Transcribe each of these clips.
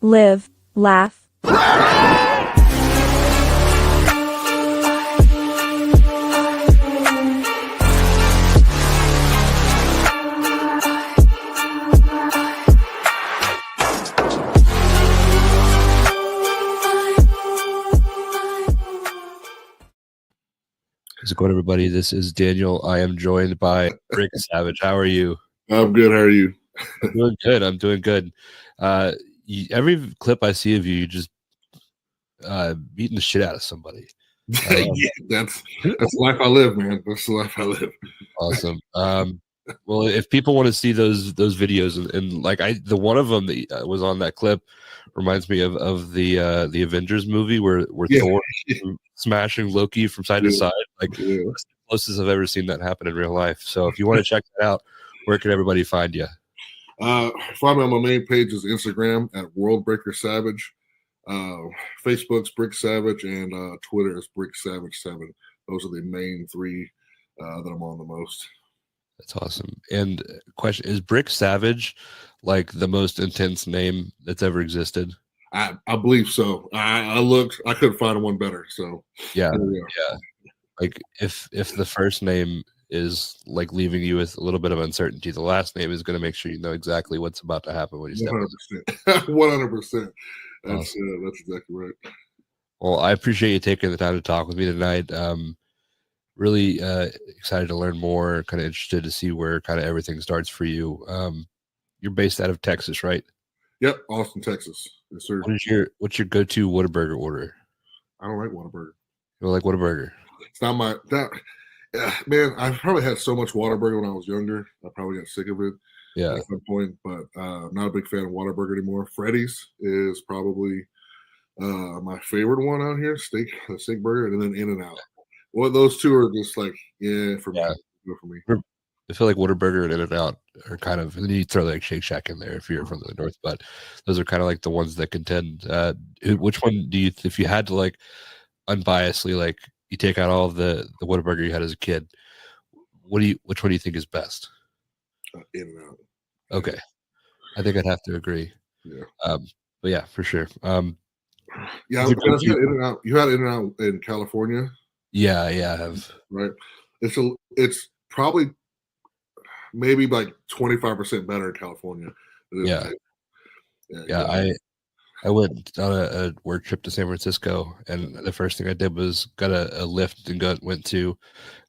live, laugh. How's it going, everybody? This is Daniel. I am joined by Rick Savage. How are you? I'm good. How are you? I'm doing good. I'm doing good. Every clip I see of you, you just beating the shit out of somebody. Yeah, that's the life I live, man. That's the life I live. Awesome. Well, if people want to see those videos, and like the one of them that was on that clip reminds me of the Avengers movie where Yeah. Thor smashing Loki from side to side. Like that's the closest I've ever seen that happen in real life. So if you want to check that out, where can everybody find you? Find me on my main page is Instagram at Worldbreaker Savage. Facebook's Brick Savage, and Twitter is Brick Savage 7. Those are the main three that I'm on the most. That's awesome. And question, is Brick Savage like the most intense name that's ever existed? I believe so. I looked, I couldn't find one better. So yeah. Like if the first name is like leaving you with a little bit of uncertainty, the last name is going to make sure you know exactly what's about to happen when you step in. 100%. That's awesome. That's exactly right. Well, I appreciate you taking the time to talk with me tonight. Really excited to learn more, kind of interested to see where kind of everything starts for you. You're based out of Texas, right? Yep, Austin, Texas. Yes, sir. What's your go-to Whataburger order? I don't like Whataburger. You don't like Whataburger? It's not my man. I probably had so much Whataburger when I was younger. I probably got sick of it. Yeah. At some point, but I'm not a big fan of Whataburger anymore. Freddy's is probably my favorite one out here. Steak burger, and then In-N-Out. Well, those two are just like for me. Good for me. I feel like Whataburger and In-N-Out are kind of, and then you throw like Shake Shack in there if you're from the north, but those are kind of like the ones that contend. Which one do you, if you had to like unbiasedly, like you take out all of the Whataburger you had as a kid, which one do you think is best? In-N-Out. Okay, I think I'd have to agree. Yeah. But yeah, for sure. Yeah, you had In-N-Out in California. Yeah, I have. Right. It's probably maybe like 25% better in California. Yeah. I went on a work trip to San Francisco, and the first thing I did was got a lift and went to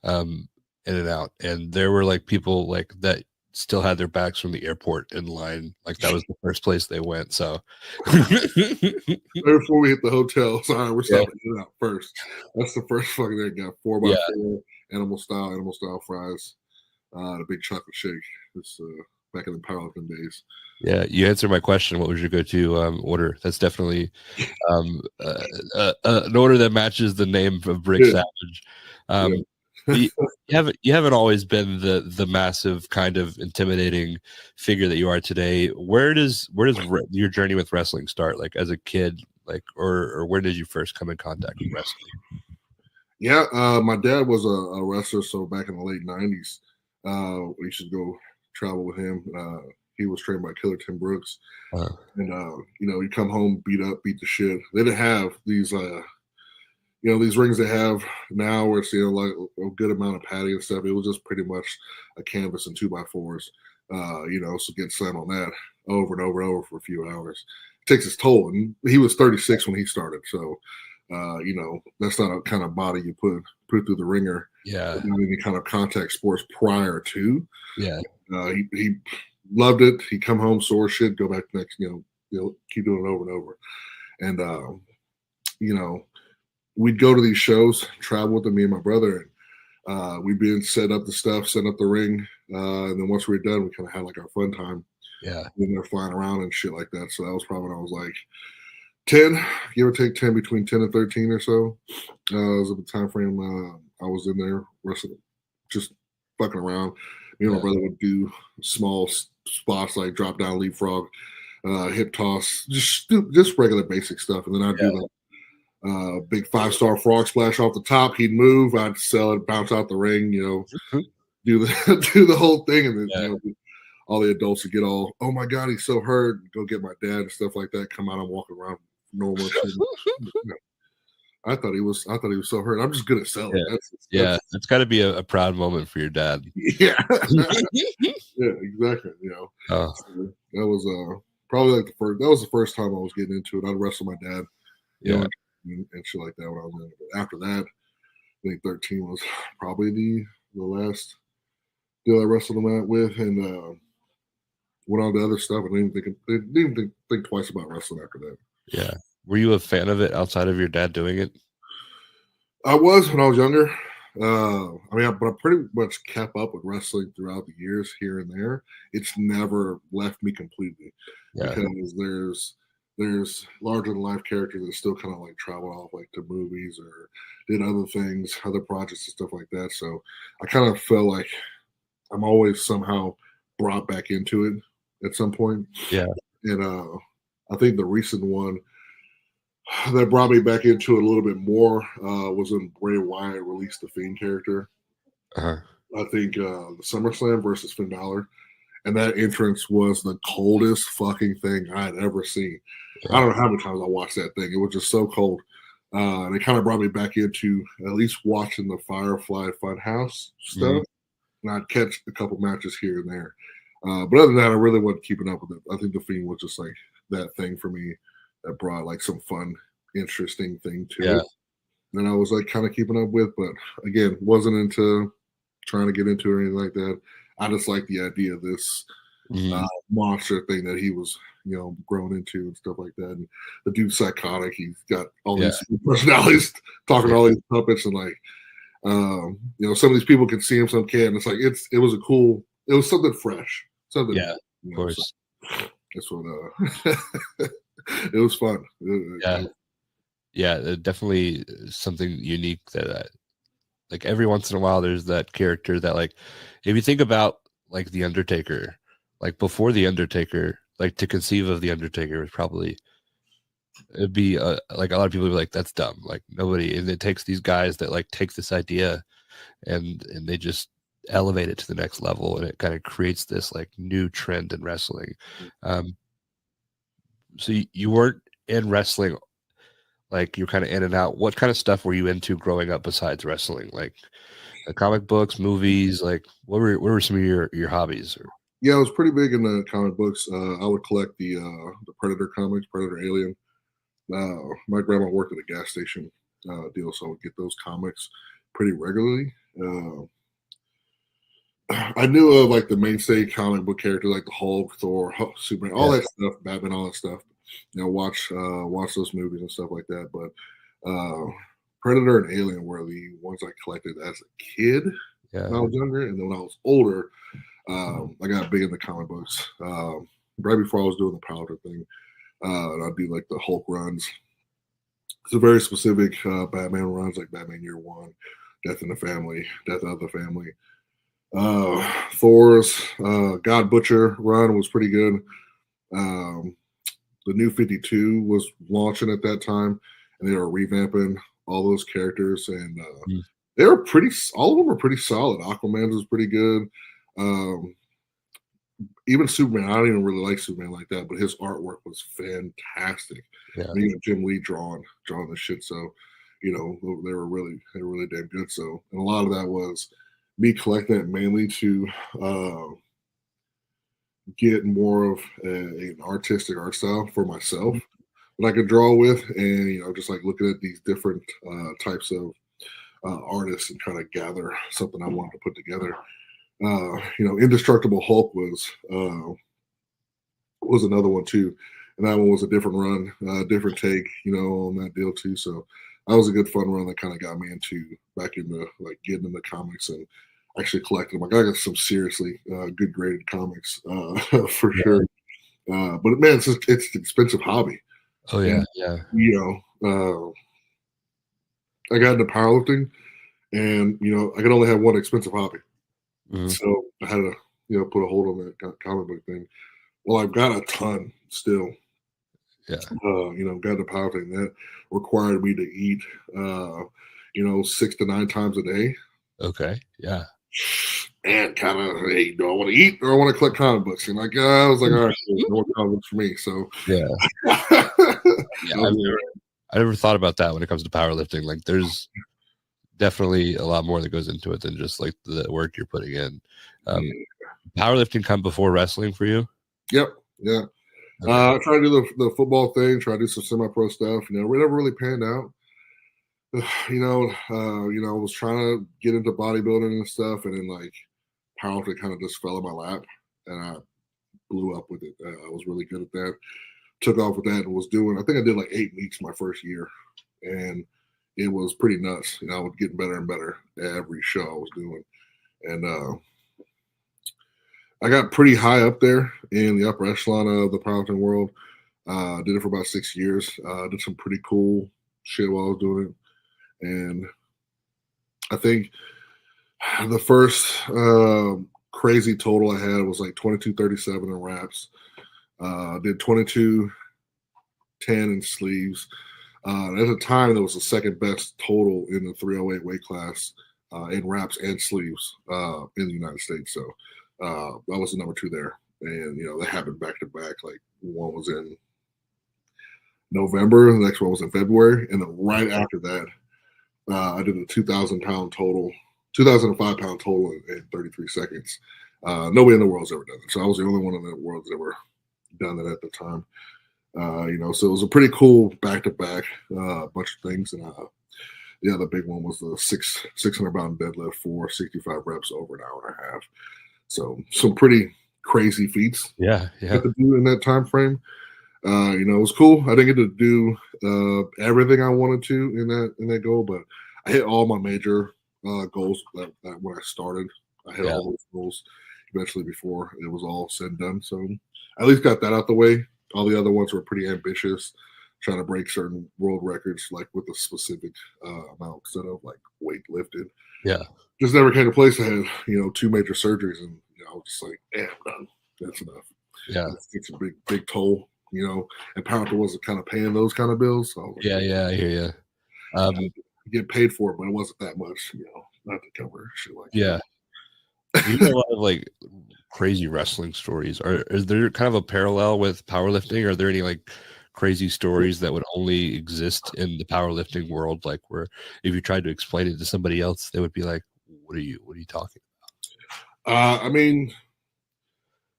In-N-Out, and there were like people like that still had their bags from the airport in line. Like that was the first place they went. So before we hit the hotel, sorry, we're stopping In-N-Out first. That's the first fucking thing. Got 4x4 animal style fries, the big chocolate shake. It's back in the powerlifting days. Yeah, you answered my question. What was your go-to order? That's definitely an order that matches the name of Brick Savage. You haven't always been the massive kind of intimidating figure that you are today. Where does your journey with wrestling start? Like as a kid, like or where did you first come in contact with wrestling? Yeah, my dad was a wrestler, so back in the late '90s, we used to go travel with him. He was trained by Killer Tim Brooks, and you come home beat the shit. They didn't have these these rings they have now where it's like a good amount of padding and stuff. It was just pretty much a canvas and 2x4s. So get slammed on that over and over and over for a few hours. It takes its toll. And he was 36 when he started, so that's not a kind of body you put through the ringer. Yeah, not any kind of contact sports prior to. Yeah, he loved it. He'd come home sore shit, go back next. Keep doing it over and over, and we'd go to these shows, travel with me and my brother, and we'd be in set up the ring, and then once we were done, we kind of had like our fun time. Yeah, when they're flying around and shit like that. So that was probably when I was like 10, give or take 10, between 10 and 13 or so. It was at the time frame I was in there wrestling, just fucking around. Me and my brother would do small spots like drop down leapfrog, hip toss, just regular basic stuff, and then I'd do like big 5-star frog splash off the top. He'd move, I'd sell it, bounce out the ring, do the whole thing, and then all the adults would get all, oh my God, he's so hurt. Go get my dad and stuff like that. Come out and walk around normal. I thought he was so hurt. I'm just good at selling. Yeah. It's got to be a proud moment for your dad. Yeah. Yeah, exactly. So that was probably like the first time I was getting into it. I'd wrestle my dad, and shit like that when I was in it. But after that, I think 13 was probably the last deal I wrestled him at with, and went on to other stuff. I didn't even think twice about wrestling after that. Yeah. Were you a fan of it outside of your dad doing it? I was when I was younger. But I pretty much kept up with wrestling throughout the years here and there. It's never left me completely because there's larger than life characters that still kind of like travel off like to movies or did other things, other projects and stuff like that. So I kind of feel like I'm always somehow brought back into it at some point. Yeah. And I think the recent one that brought me back into it a little bit more was when Bray Wyatt released the Fiend character. Uh-huh. I think the SummerSlam versus Finn Balor, and that entrance was the coldest fucking thing I had ever seen. I don't know how many times I watched that thing. It was just so cold. And it kind of brought me back into at least watching the Firefly Funhouse stuff. And I'd catch a couple matches here and there. But other than that, I really wasn't keeping up with it. I think the Fiend was just like that thing for me that brought like some fun, interesting thing to it. And I was like kind of keeping up with, but again, wasn't into trying to get into it or anything like that. I just like the idea of this monster thing that he was, grown into and stuff like that. And the dude's psychotic. He's got all these personalities, talking to all these puppets, and like, some of these people can see him, some can't. It's like it was something fresh, something. Yeah, of course. So that's what. It was fun. Yeah, definitely something unique that like every once in a while there's that character that, like, if you think about like the Undertaker, like before the Undertaker, like to conceive of the Undertaker was probably, it'd be like a lot of people would be like, that's dumb, like nobody. And it takes these guys that like take this idea and they just elevate it to the next level, and it kind of creates this like new trend in wrestling. So you weren't in wrestling, like you're kind of in and out. What kind of stuff were you into growing up besides wrestling? Like comic books, movies, like what were some of your hobbies? Yeah, I was pretty big in the comic books. I would collect the Predator comics, Predator Alien. My grandma worked at a gas station deal, so I would get those comics pretty regularly. I knew of like the mainstay comic book characters like the Hulk, Thor, Superman, all that stuff, Batman, all that stuff. Watch those movies and stuff like that. But Predator and Alien were the ones I collected as a kid when I was younger, and then when I was older, I got big into comic books. Right before I was doing the Powder thing, and I'd do like the Hulk runs. It's a very specific Batman runs, like Batman Year One, Death in the Family, Death of the Family. Thor's God Butcher run was pretty good. The New 52 was launching at that time, and they were revamping all those characters, and they were all of them were pretty solid. Aquaman was pretty good. Even Superman, I don't even really like Superman like that, but his artwork was fantastic. Jim Lee drawing the shit, so they were really damn good. So, and a lot of that was me collecting it mainly to get more of an artistic art style for myself that I could draw with, and just like looking at these different types of artists and trying to gather something I wanted to put together. Indestructible Hulk was another one too, and that one was a different run, different take, on that deal too. So that was a good fun run that kind of got me back into like getting into comics and actually collecting them. I got some seriously good graded comics for sure. But man, it's an expensive hobby. Oh yeah, I got into powerlifting, and I could only have one expensive hobby. So I had to put a hold on that comic book thing. Well, I've got a ton still. Yeah. Got the powerlifting that required me to eat 6 to 9 times a day. Okay. Yeah. and kind of, hey, do I want to eat or I want to collect comic books? And like, I was like, all right, cool, no more comic books for me. So yeah, yeah. I never thought about that when it comes to powerlifting. Like, there's definitely a lot more that goes into it than just like the work you're putting in. Powerlifting come before wrestling for you? Yep. Yeah. Okay. I try to do the football thing, try to do some semi-pro stuff. You know, we never really panned out. You know, I was trying to get into bodybuilding and stuff, and then like powerlifting kind of just fell in my lap, and I blew up with it. I was really good at that. Took off with that and was doing. I think I did like 8 weeks my first year, and it was pretty nuts. You know, I was getting better and better every show I was doing, and I got pretty high up there in the upper echelon of the powerlifting world. Did it for about 6 years. Did some pretty cool shit while I was doing it, and I think the first crazy total I had was like 22:37 in wraps. Did 22:10 in sleeves. At the time, that was the second best total in the 308 weight class in wraps and sleeves in the United States. So I was the number 2 there. And, you know, they happened back to back. Like one was in November, the next one was in February. And then right after that, I did a 2,000-pound total, 2,005 pound total in 33 seconds. Nobody in the world's ever done it. So I was the only one in the world that's ever done it at the time. You know, so it was a pretty cool back-to-back bunch of things. And the other big one was the 600-pound deadlift for 65 reps over an hour and a half. So some pretty crazy feats. Yeah. To do in that time frame. You know, it was cool. I didn't get to do everything I wanted to in that goal, but I hit all my major goals that when I started. I hit all those goals eventually before it was all said and done. So I at least got that out the way. All the other ones were pretty ambitious, trying to break certain world records, like with a specific amount instead of like weight lifted. Yeah. Just never came to place. I had, you know, 2 major surgeries, and you know, I was just like, I'm done. That's enough. Yeah. It's a big toll, you know, and powerlifting wasn't kind of paying those kind of bills. So like, Yeah, I hear you. Get paid for it, but it wasn't that much, you know, not to cover shit like that. You have a lot of like crazy wrestling stories. Is there kind of a parallel with powerlifting? Are there any like crazy stories that would only exist in the powerlifting world? Like where if you tried to explain it to somebody else, they would be like, what are you talking about? I mean,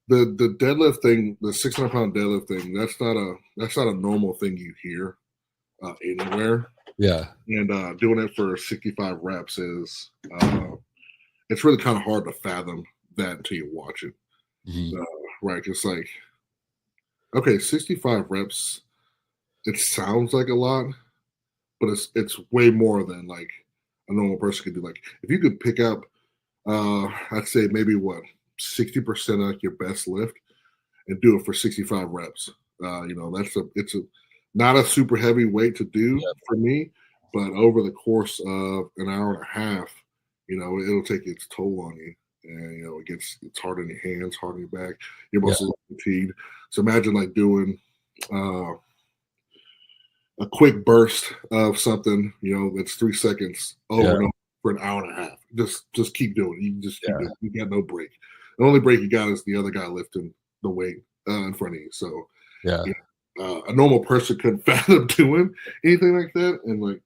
the deadlift thing, the 600-pound deadlift thing, that's not a normal thing you hear anywhere. Yeah. And doing it for 65 reps is it's really kind of hard to fathom that until you watch it. Mm-hmm. Right. It's like, okay, 65 reps, it sounds like a lot, but it's way more than like a normal person could do. Like if you could pick up I'd say maybe 60% of your best lift and do it for 65 reps. You know, it's not a super heavy weight to do for me, but over the course of an hour and a half, you know, it'll take its toll on you. And, you know, it's hard on your hands, hard on your back. Your muscles are fatigued. So imagine like doing a quick burst of something, you know, that's 3 seconds over and over for an hour and a half. Just keep doing it. You can just keep doing it. You got no break. The only break you got is the other guy lifting the weight in front of you. So you know, a normal person couldn't fathom doing anything like that. And like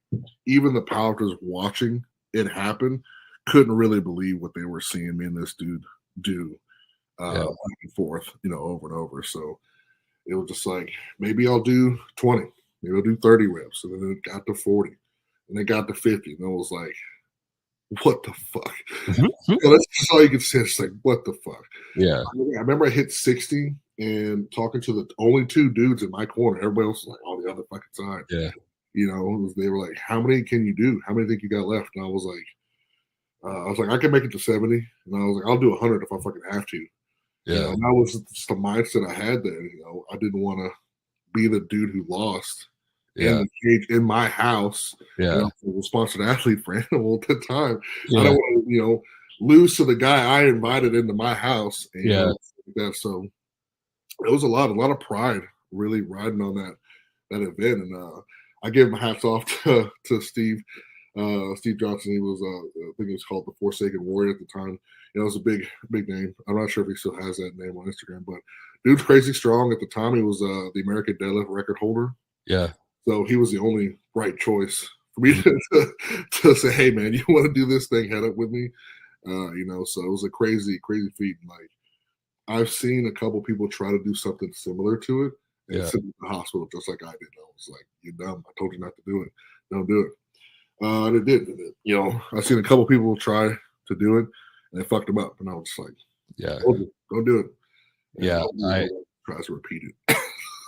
even the powerlifters watching it happen couldn't really believe what they were seeing me and this dude do back and forth, you know, over and over. So it was just like, maybe I'll do 20, maybe I'll do 30 reps. And then it got to 40 and it got to 50. And it was like, what the fuck? Mm-hmm. So that's just all you can say. It's like, what the fuck? Yeah. I remember I hit 60 and talking to the only 2 dudes in my corner. Everybody else was like on the other fucking side. Yeah. You know, they were like, how many can you do? How many think you got left? And I was like, I can make it to 70. And I was like, I'll do 100 if I fucking have to. Yeah. You know, and that was just the mindset I had there. You know, I didn't want to be the dude who lost in the cage in my house. Yeah. You know, I was a sponsored athlete for Animal at the time. I don't want to, you know, lose to the guy I invited into my house. And, you know, that. So it was a lot of pride really riding on that event. And I give my hats off to Steve Steve Johnson. He was, I think it was called the Forsaken Warrior at the time. It was a big name. I'm not sure if he still has that name on Instagram, but dude's crazy strong. At the time, he was the American deadlift record holder. Yeah. So he was the only right choice for me to say, hey, man, you want to do this thing, head up with me. So it was a crazy feat. Like, I've seen a couple people try to do something similar to it and sit in the hospital just like I did. I was like, you're dumb. I told you not to do it. Don't do it. And it did. I've seen a couple people try to do it and it fucked them up. And I was just like, yeah, don't do it. And yeah. I tries to repeat it.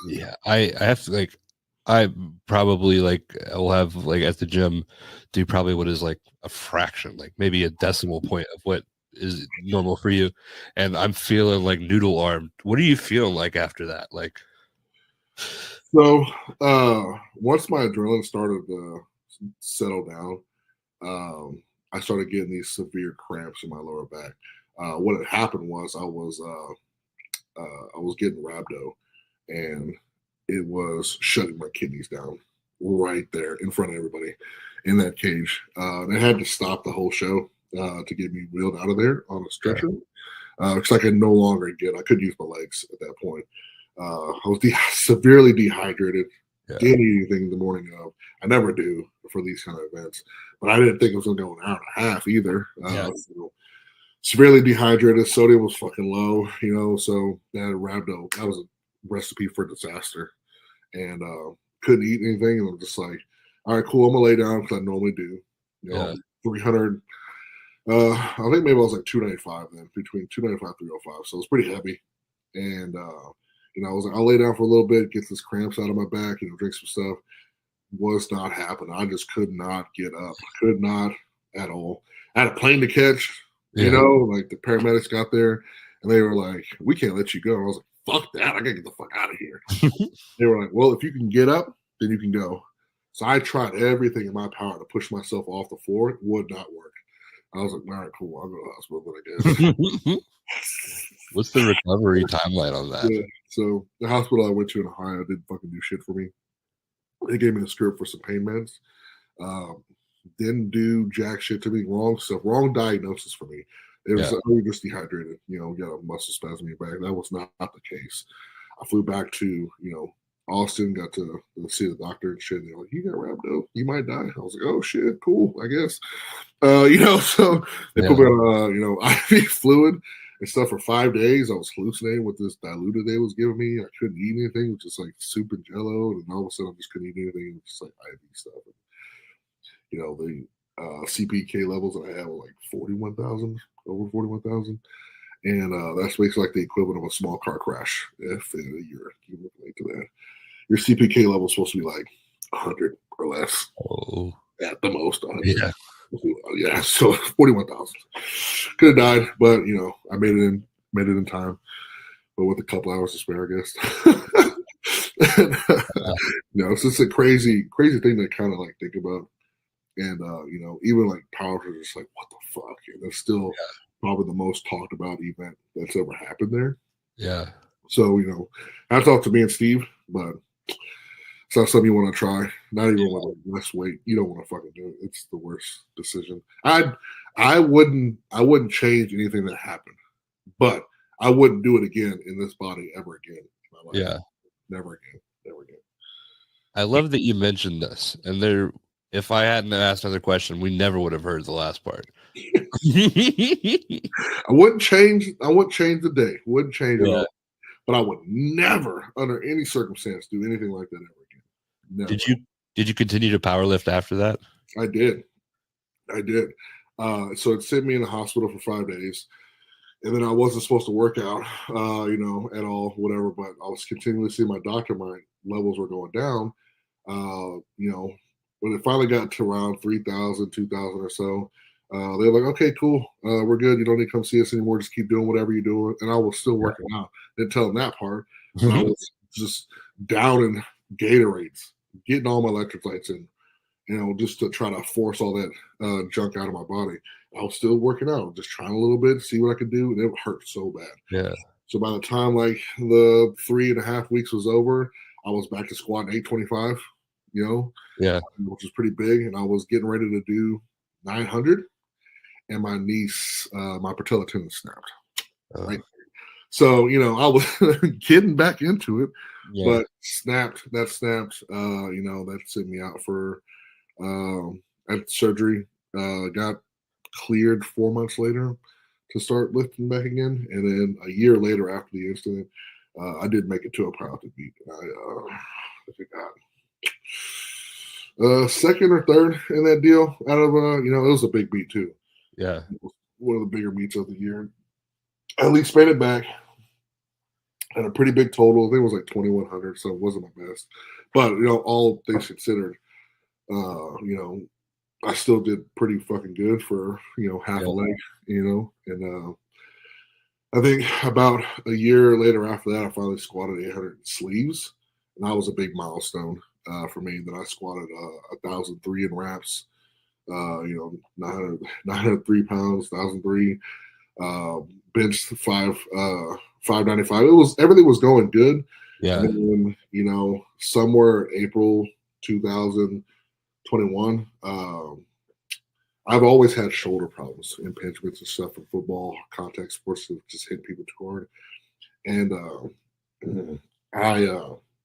Yeah, I have to like, I probably like will have like at the gym do probably what is like a fraction, like maybe a decimal point of what is normal for you, and I'm feeling like noodle arm. What are you feeling like after that? Like, so once my adrenaline started to settle down, I started getting these severe cramps in my lower back. What had happened was I was getting rhabdo, and it was shutting my kidneys down right there in front of everybody in that cage. They had to stop the whole show to get me wheeled out of there on a stretcher because I could no longer I couldn't use my legs at that point. I was severely dehydrated. Didn't eat anything the morning of. I never do for these kind of events, but I didn't think it was going to go an hour and a half either. Severely dehydrated. Sodium was fucking low, so that rhabdo, that was a recipe for disaster. And couldn't eat anything. And I'm just like, all right, cool. I'm going to lay down because I normally do. 300. I think maybe I was like 295 then, between 295 305. So it was pretty heavy. And, I was like, I'll lay down for a little bit, get this cramps out of my back, drink some stuff. Was not happening. I just could not get up. Could not at all. I had a plane to catch, like the paramedics got there and they were like, we can't let you go. And I was like, fuck that. I got to get the fuck out of here. They were like, well, if you can get up, then you can go. So I tried everything in my power to push myself off the floor. It would not work. I was like, all right, cool. I'll go to the hospital, but I guess. What's the recovery timeline on that? Yeah. So the hospital I went to in Ohio didn't fucking do shit for me. They gave me a script for some pain meds. Didn't do jack shit to me. Wrong stuff. Wrong diagnosis for me. It was just dehydrated. Got a muscle spasm in your back. That was not the case. I flew back to Austin. Got to see the doctor and shit. And they're like, "You got rhabdo. You might die." I was like, "Oh shit, cool. I guess." So they put me on IV fluid and stuff for 5 days. I was hallucinating with this diluted they was giving me. I couldn't eat anything. It was just like soup and jello, and all of a sudden I just couldn't eat anything. It was just like IV stuff. And, the CPK levels that I had were like 41,000, over 41,000. And that's basically like the equivalent of a small car crash. If you're relate to that, your CPK level is supposed to be like 100 or less. Oh. At the most. 100. Yeah. So 41,000. Could have died, but I made it in time. But with a couple hours to spare, I guess. It's just a crazy thing to kind of like think about. And even like powerlifting are just like, what the fuck? And that's still probably the most talked about event that's ever happened there. Yeah. So, hats off to me and Steve, but it's not something you want to try. Not even with like less weight. You don't want to fucking do it. It's the worst decision. I wouldn't change anything that happened, but I wouldn't do it again in this body ever again in my life. Yeah. Never again. Never again. I love that you mentioned this. And if I hadn't asked another question, we never would have heard the last part. I wouldn't change the day. Wouldn't change it all. But I would never, under any circumstance, do anything like that ever again. Never. Did you continue to powerlift after that? I did. So it sent me in the hospital for 5 days. And then I wasn't supposed to work out, at all, whatever. But I was continually seeing my doctor. My levels were going down. When it finally got to around 3,000, 2,000 or so, they were like, okay, cool. We're good. You don't need to come see us anymore. Just keep doing whatever you're doing. And I was still working out. Didn't tell them that part. But I was just down in Gatorades, getting all my electrolytes in, just to try to force all that junk out of my body. I was still working out, just trying a little bit to see what I could do. And it hurt so bad. Yeah. So by the time like the 3.5 weeks was over, I was back to squatting 825. Yeah. Which is pretty big. And I was getting ready to do 900, and my niece, my patella tendon snapped. Right. So, I was getting back into it, but that snapped, that sent me out for at surgery, got cleared 4 months later to start lifting back again. And then a year later after the incident, I did make it to a powerlifting meet. I think second or third in that deal out of, it was a big meet too. Yeah. It was one of the bigger meets of the year. At least made it back. Had a pretty big total. I think it was like 2,100, so it wasn't my best. But, all things considered, I still did pretty fucking good for, half a leg, and I think about a year later after that, I finally squatted 800 sleeves, and that was a big milestone for me that I squatted 1,003 in reps, 903 pounds, 1,003, benched 595. Everything was going good. Yeah. And then, somewhere April 2021, I've always had shoulder problems, impingements and stuff in football, contact sports, that just hit people too hard. And I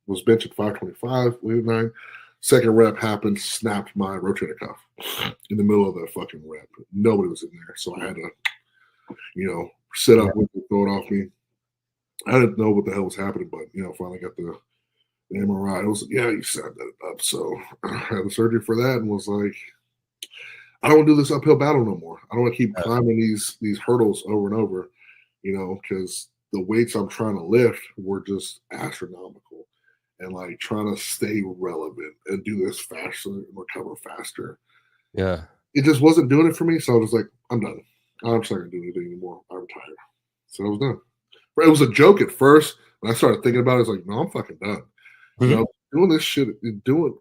was benching 525, weight 9. Second rep happened, snapped my rotator cuff in the middle of the fucking rep. Nobody was in there, so I had to, sit up with it, throw it off me. I didn't know what the hell was happening, but finally got the MRI. It was you set that up. So I had the surgery for that, and was like, I don't want to do this uphill battle no more. I don't want to keep climbing these hurdles over and over, because the weights I'm trying to lift were just astronomical, and like trying to stay relevant and do this faster and recover faster. Yeah. It just wasn't doing it for me. So I was like, I'm done. I'm just not gonna do anything anymore. I'm retired. So I was done. But it was a joke at first. When I started thinking about it, I was like, no, I'm fucking done. Mm-hmm. Doing this shit,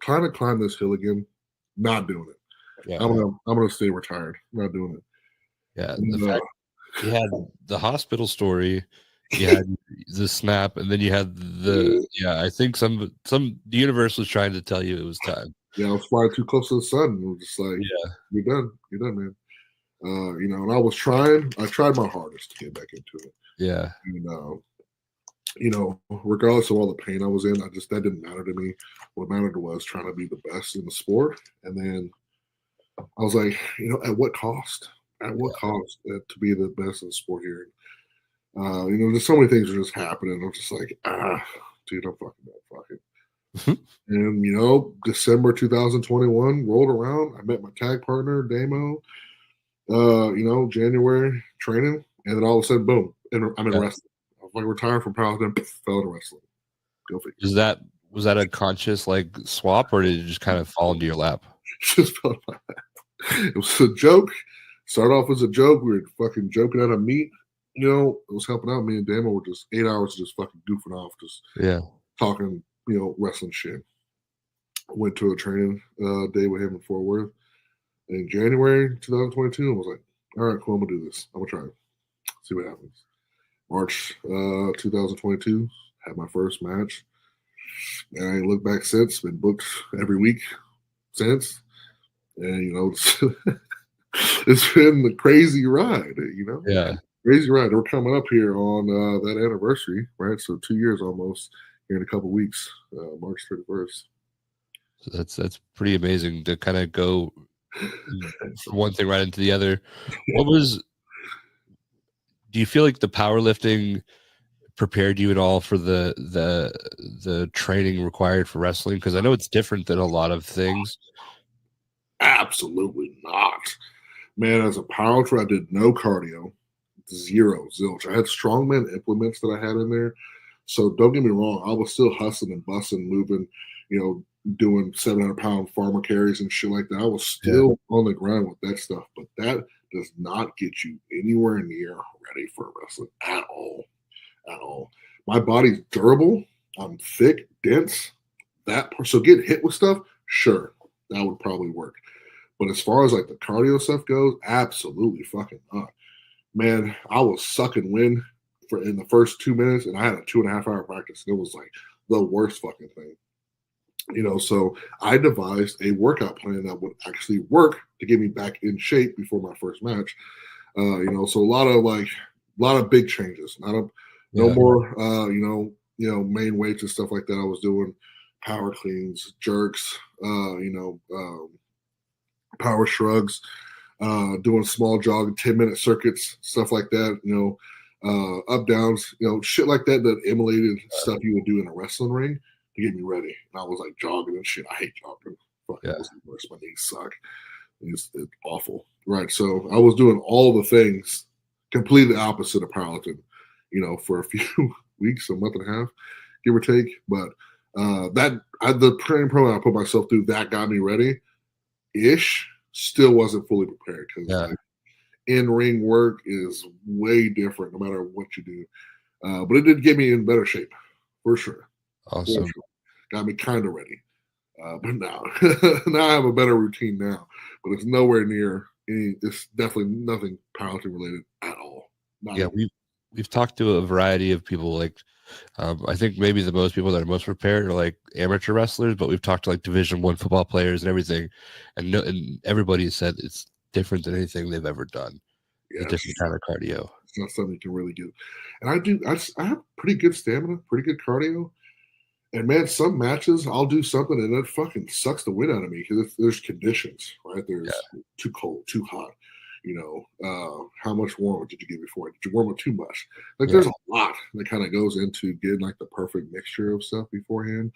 trying to climb this hill again, not doing it. Yeah. I'm gonna stay retired. I'm not doing it. Yeah. The fact you had the hospital story, you had the snap, and then you had I think the universe was trying to tell you it was time. Yeah, I was flying too close to the sun. It was just like, you're done, man. And I tried my hardest to get back into it. Yeah. And regardless of all the pain I was in, that didn't matter to me. What mattered was trying to be the best in the sport. And then I was like, at what cost? At what cost to be the best in the sport here? There's so many things are just happening. I'm just like, dude, I'm fucking done. Fuck it. And December 2021 rolled around. I met my tag partner, Damo. January training, and then all of a sudden, boom, I'm in wrestling. I was like retired from powerlifting, fell into wrestling. Go figure. Was that a conscious like swap, or did it just kind of fall into your lap? Just fell into my lap. It was a joke. Started off as a joke. We were fucking joking at a meet. It was helping out. Me and Damo were just 8 hours just fucking goofing off, just talking, wrestling shit. Went to a training day with him in Fort Worth in January 2022. I was like, all right, cool, I'm gonna do this. I'm gonna try it. See what happens. March 2022, had my first match. And I ain't looked back since. Been booked every week since. And it's been a crazy ride, Yeah. Crazy ride. We're coming up here on that anniversary, right? So 2 years almost here in a couple weeks, March 31st. So that's pretty amazing to kind of go from one thing right into the other. Do you feel like the powerlifting prepared you at all for the training required for wrestling? Because I know it's different than a lot of things. Absolutely not. Man, as a powerlifter, I did no cardio, zilch. I had strongman implements that I had in there. So don't get me wrong, I was still hustling and busting, moving, doing 700-pound farmer carries and shit like that. I was still on the ground with that stuff, but that does not get you anywhere near ready for wrestling at all. At all. My body's durable. I'm thick, dense. So get hit with stuff, sure, that would probably work. But as far as like the cardio stuff goes, absolutely fucking not. Man, I was sucking wind in the first 2 minutes, and I had a 2.5 hour practice. It was like the worst fucking thing. So I devised a workout plan that would actually work to get me back in shape before my first match. So a lot of big changes. No more, main weights and stuff like that. I was doing power cleans, jerks, power shrugs, doing small jog, 10-minute circuits, stuff like that. Up downs, shit like that. That emulated stuff you would do in a wrestling ring to get me ready. And I was like jogging and shit. I hate jogging. Fucking was the worst. My knees suck. It's awful. Right. So I was doing all the things completely opposite of powerlifting, for a few weeks, a month and a half, give or take. But the training program I put myself through, that got me ready ish. Still wasn't fully prepared because in-ring work is way different no matter what you do. But it did get me in better shape, for sure. Awesome. For sure. Got me kind of ready. But now I have a better routine now. But it's nowhere near it's definitely nothing powerlifting related at all. We've talked to a variety of people. Like, I think maybe the most people that are most prepared are like amateur wrestlers, but we've talked to like Division I football players and everything, and everybody said it's different than anything they've ever done. Yes. A different kind of cardio. It's not something you can really do. And I have pretty good stamina, pretty good cardio. And man, some matches I'll do something and it fucking sucks the wind out of me because there's conditions, right? There's too cold, too hot. How much warm did you get before? Did you warm up too much? Like there's a lot that kind of goes into getting like the perfect mixture of stuff beforehand.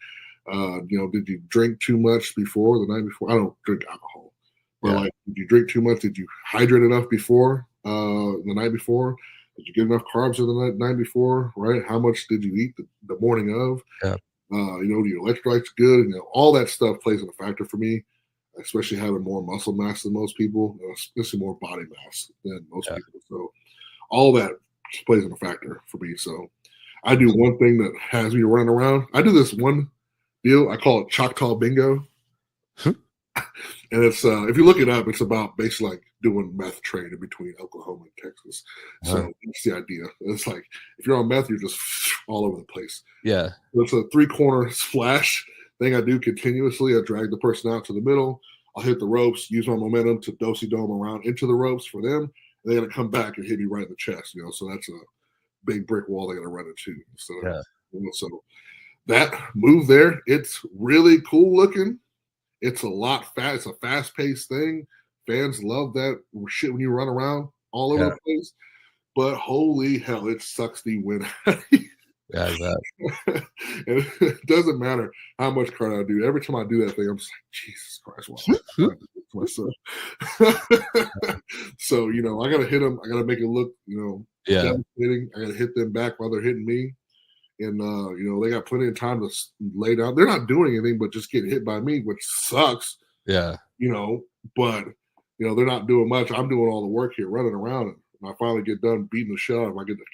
Did you drink too much before the night before? I don't drink alcohol, but like, did you drink too much? Did you hydrate enough before the night before? Did you get enough carbs the night before? Right? How much did you eat the morning of? Yeah. Do your electrolytes good? All that stuff plays in a factor for me, especially having more muscle mass than most people, especially more body mass than most people. So all that plays in a factor for me. So I do one thing that has me running around. I do this one deal. I call it Choctaw Bingo. And it's if you look it up, it's about basically like doing meth trade in between Oklahoma and Texas. So that's the idea. It's like if you're on meth, you're just all over the place. Yeah. It's a 3-corner splash thing I do continuously. I drag the person out to the middle. I'll hit the ropes, use my momentum to do-si-dome around into the ropes for them. And they're going to come back and hit me right in the chest. So that's a big brick wall they're going to run into. So, so that move there, it's really cool looking. It's it's a fast-paced thing. Fans love that shit when you run around all over the place. But holy hell, it sucks the wind out of you. Yeah, and it doesn't matter how much cardio I do. Every time I do that thing, I'm just like, Jesus Christ, wow. So, I got to hit them. I got to make it look, devastating. I got to hit them back while they're hitting me. And, they got plenty of time to lay down. They're not doing anything but just getting hit by me, which sucks. Yeah. But, they're not doing much. I'm doing all the work here, running around. And I finally get done beating the shit out of them. I get to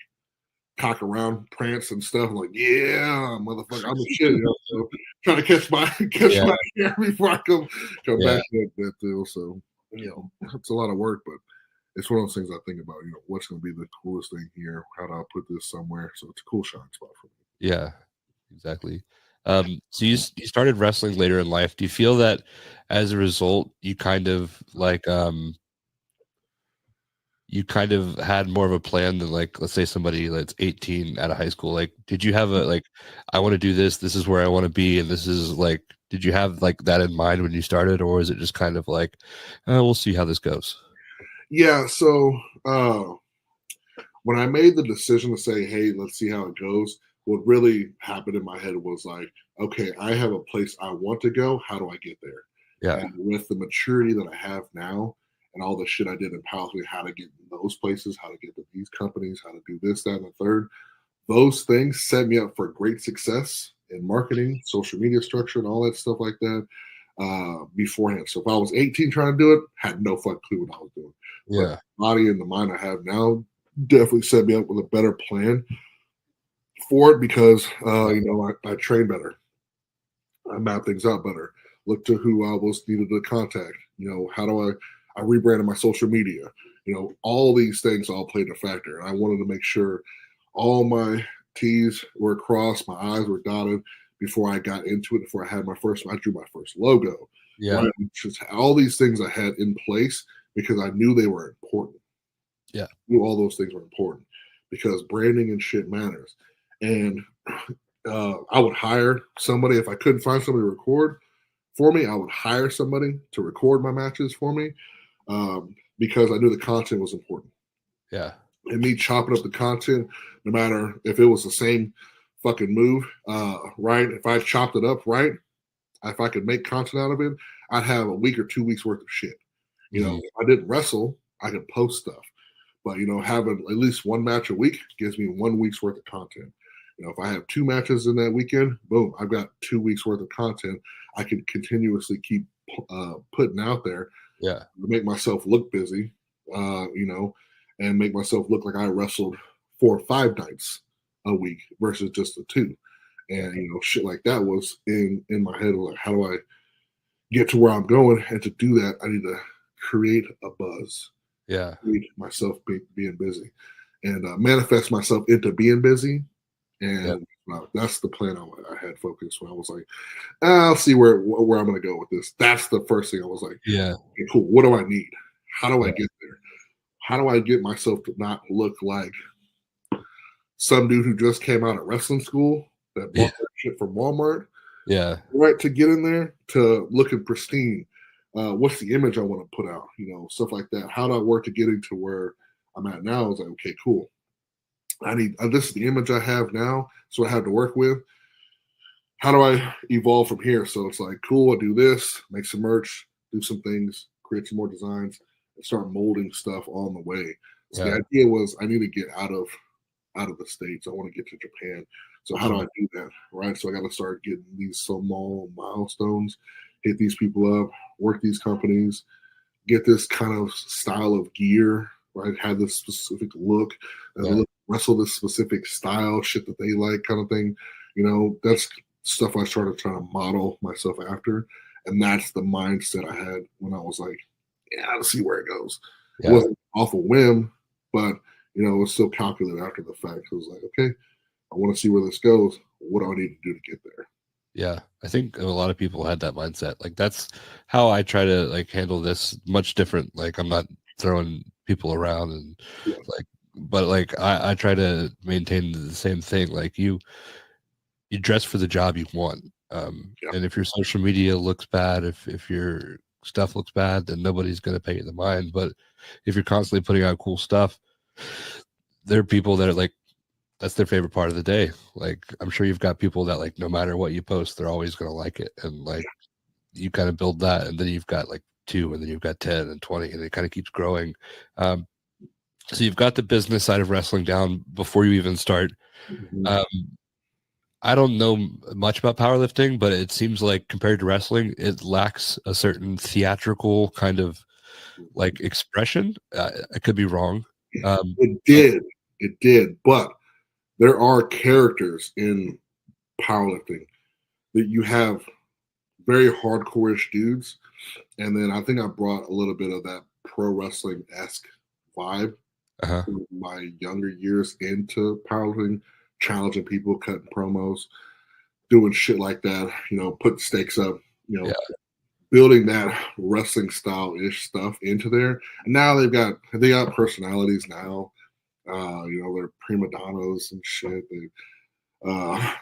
cock around, prance and stuff. I'm like, yeah, motherfucker, I'm the shit. So trying to catch my hair before I come back to that deal. So, it's a lot of work, but it's one of those things I think about, what's going to be the coolest thing here? How do I put this somewhere? So it's a cool shine spot for me. Yeah, exactly. So you started wrestling later in life. Do you feel that as a result, you kind of like, you kind of had more of a plan than like, let's say somebody that's 18 out of high school? Like, did you have I want to do this, this is where I want to be, and this is like, did you have like that in mind when you started, or was it just kind of like, we'll see how this goes? Yeah. So when I made the decision to say, hey, let's see how it goes, what really happened in my head was like, okay, I have a place I want to go. How do I get there? Yeah. And with the maturity that I have now and all the shit I did in Powerlifting, how to get in those places, how to get to these companies, how to do this, that, and the third, those things set me up for great success in marketing, social media structure, and all that stuff like that beforehand. So if I was 18 trying to do it, had no fucking clue what I was doing. Yeah. But the body and the mind I have now definitely set me up with a better plan for it because, I train better. I map things out better. Look to who I was needed to contact. How do I rebranded my social media. All these things all played a factor. And I wanted to make sure all my T's were crossed, my I's were dotted before I got into it. Before I drew my first logo. Yeah. Right? Just all these things I had in place because I knew they were important. Yeah. I knew all those things were important because branding and shit matters. And I would hire somebody if I couldn't find somebody to record for me. I would hire somebody to record my matches for me because I knew the content was important. Yeah. And me chopping up the content, no matter if it was the same fucking move, right? If I chopped it up right, if I could make content out of it, I'd have a week or 2 weeks worth of shit. You know, if I didn't wrestle, I could post stuff. But, you know, having at least one match a week gives me 1 week's worth of content. You know, if I have 2 matches in that weekend, boom, I've got 2 weeks worth of content I can continuously keep putting out there. Yeah. To make myself look busy, you know, and make myself look like I wrestled 4 or 5 nights a week versus just the 2. And, you know, shit like that was in my head. Like, how do I get to where I'm going? And to do that, I need to create a buzz. Yeah. Create myself being busy and manifest myself into being busy. And that's the plan I had focused when I was like, I'll see where I'm going to go with this. That's the first thing I was like, yeah, okay, cool. What do I need? How do I get there? How do I get myself to not look like some dude who just came out of wrestling school that bought that shit from Walmart? Yeah. Right, to get in there, to looking pristine. What's the image I want to put out? You know, stuff like that. How do I work to getting to where I'm at now? I was like, okay, cool. I need this is the image I have now, so I have to work with. How do I evolve from here? So it's like, cool, I do this, make some merch, do some things, create some more designs, and start molding stuff on the way. So the idea was I need to get out of the States. I want to get to Japan. So how do I do that? Right. So I got to start getting these small milestones, hit these people up, work these companies, get this kind of style of gear, right? Have this specific look, wrestle this specific style, shit that they like, kind of thing. You know, that's stuff I started trying to model myself after. And that's the mindset I had when I was like, yeah, let's see where it goes. It wasn't off a whim, but, you know, it was still calculated after the fact. It was like, okay, I want to see where this goes. What do I need to do to get there? Yeah, I think a lot of people had that mindset. Like that's how I try to like handle this. Much different. Like I'm not throwing people around and like, but like I try to maintain the same thing. Like you dress for the job you want. And if your social media looks bad, if your stuff looks bad, then nobody's going to pay you the mind. But if you're constantly putting out cool stuff, there are people that are like, that's their favorite part of the day. Like, I'm sure you've got people that like, no matter what you post, they're always going to like it. And like, you kind of build that. And then you've got like 2, and then you've got 10 and 20, and it kind of keeps growing. So you've got the business side of wrestling down before you even start. I don't know much about powerlifting, but it seems like compared to wrestling, it lacks a certain theatrical kind of like expression. I could be wrong. It did, but there are characters in powerlifting that you have very hardcore-ish dudes, and then I think I brought a little bit of that pro wrestling-esque vibe in my younger years into powerlifting, challenging people, cutting promos, doing shit like that, you know, putting stakes up, you know, building that wrestling style-ish stuff into there. And now they got personalities now. You know, they're prima donnas and shit.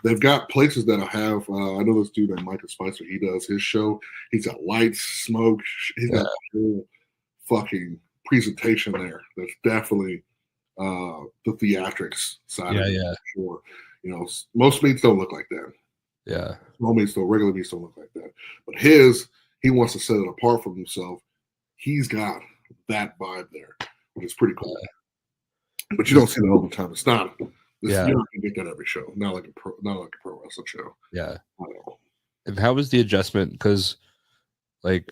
They've got places that I have. I know this dude named Michael Spicer. He does his show. He's got lights, smoke. He's got a whole fucking presentation there. That's definitely the theatrics side of it. For sure. You know, most meets don't look like that. Yeah. Regular meets don't look like that. But he wants to set it apart from himself. He's got that vibe there, which is pretty cool. But you don't see that all the time. It's not. You're not gonna get that every show. Not like a pro wrestling show. Yeah. And how was the adjustment? Because, like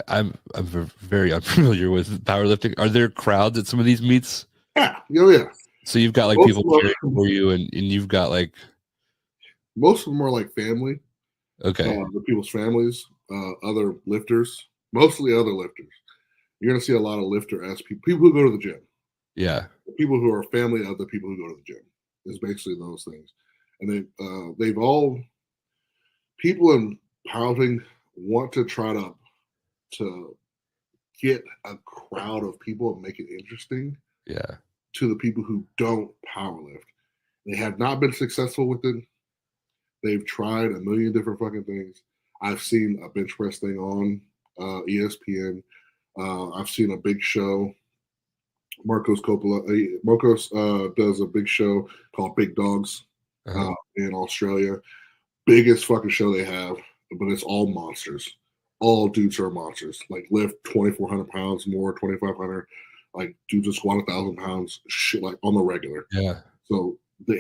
I'm very unfamiliar with powerlifting. Are there crowds at some of these meets? Yeah. Yeah. So you've got like people cheering for you, and you've got like most of them are like family. Okay. The people's families, other lifters, mostly other lifters. You're gonna see a lot of lifter-esque people who go to the gym. Yeah. People who are family of the people who go to the gym is basically those things. and they've all people in powerlifting want to try to get a crowd of people and make it interesting to the people who don't powerlift. They have not been successful with it. They've tried a million different fucking things. I've seen a bench press thing on ESPN. I've seen a big show. Marcos does a big show called Big Dogs in Australia. Biggest fucking show they have, but it's all monsters. All dudes are monsters. Like lift 2,400 pounds more, 2,500. Like dudes will squat 1,000 pounds, shit like on the regular. Yeah. So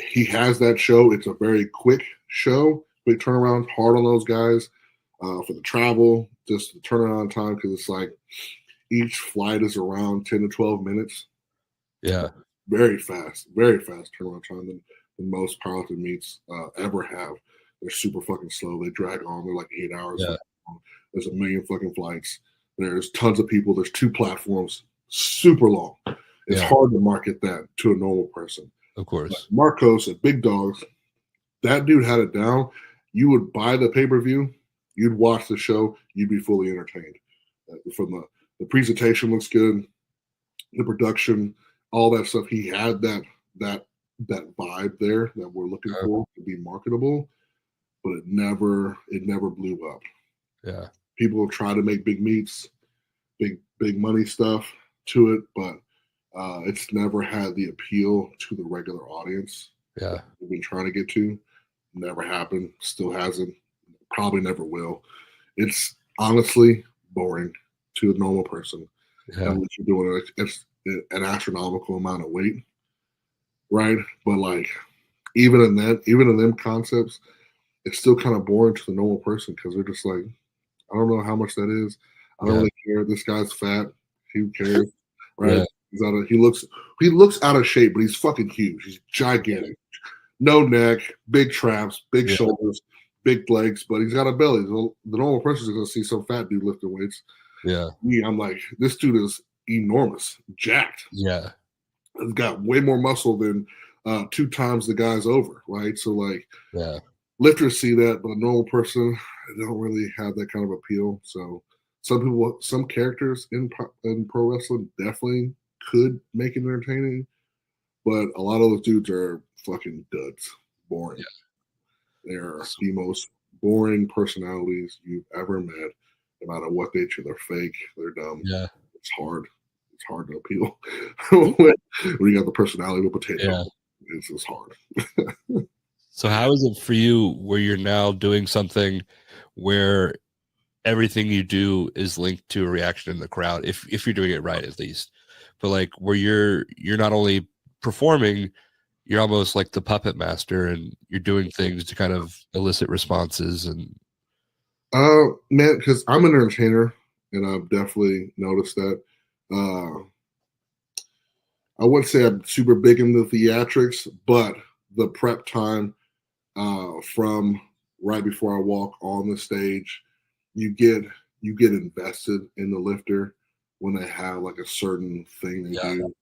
he has that show. It's a very quick show, quick turnaround, hard on those guys for the travel, just the turnaround time because it's like each flight is around 10 to 12 minutes. Yeah. Very fast turnaround time than most powerlifting meets ever have. They're super fucking slow. They drag on. They're like 8 hours. Yeah. There's a million fucking flights. There's tons of people. There's 2 platforms. Super long. It's hard to market that to a normal person. Of course. Like Marcos at Big Dogs, that dude had it down. You would buy the pay-per-view. You'd watch the show. You'd be fully entertained. From the presentation looks good. The production, all that stuff. He had that vibe there that we're looking for to be marketable, but it never blew up. Yeah. People have tried to make big meets, big money stuff to it, but it's never had the appeal to the regular audience. Yeah. We've been trying to get to. Never happened. Still hasn't. Probably never will. It's honestly boring to a normal person. Yeah. Unless you're doing it's an astronomical amount of weight, right? But like even in them concepts, it's still kind of boring to the normal person because they're just like, I don't know how much that is. I don't really care. This guy's fat. Who cares? Right? Yeah. He looks out of shape, but he's fucking huge. He's gigantic. No neck, big traps, big shoulders, big legs, but he's got a belly. The normal person is gonna see some fat dude lifting weights. Yeah. Me, I'm like, this dude is enormous, jacked. Yeah. He's got way more muscle than 2 times the guys over, right? So like, lifters see that, but a normal person, they don't really have that kind of appeal. So some characters in pro wrestling definitely could make it entertaining, but a lot of those dudes are fucking duds, boring. They're the most boring personalities you've ever met. No matter what they do, they're fake, they're dumb. Yeah, it's hard to appeal when you got the personality of a potato. It's just hard. So how is it for you where you're now doing something where everything you do is linked to a reaction in the crowd, if you're doing it right at least, but like where you're not only performing, you're almost like the puppet master and you're doing things to kind of elicit responses? And man, because I'm an entertainer and I've definitely noticed that. I wouldn't say I'm super big into theatrics, but the prep time from right before I walk on the stage, you get invested in the lifter when they have like a certain thing they do.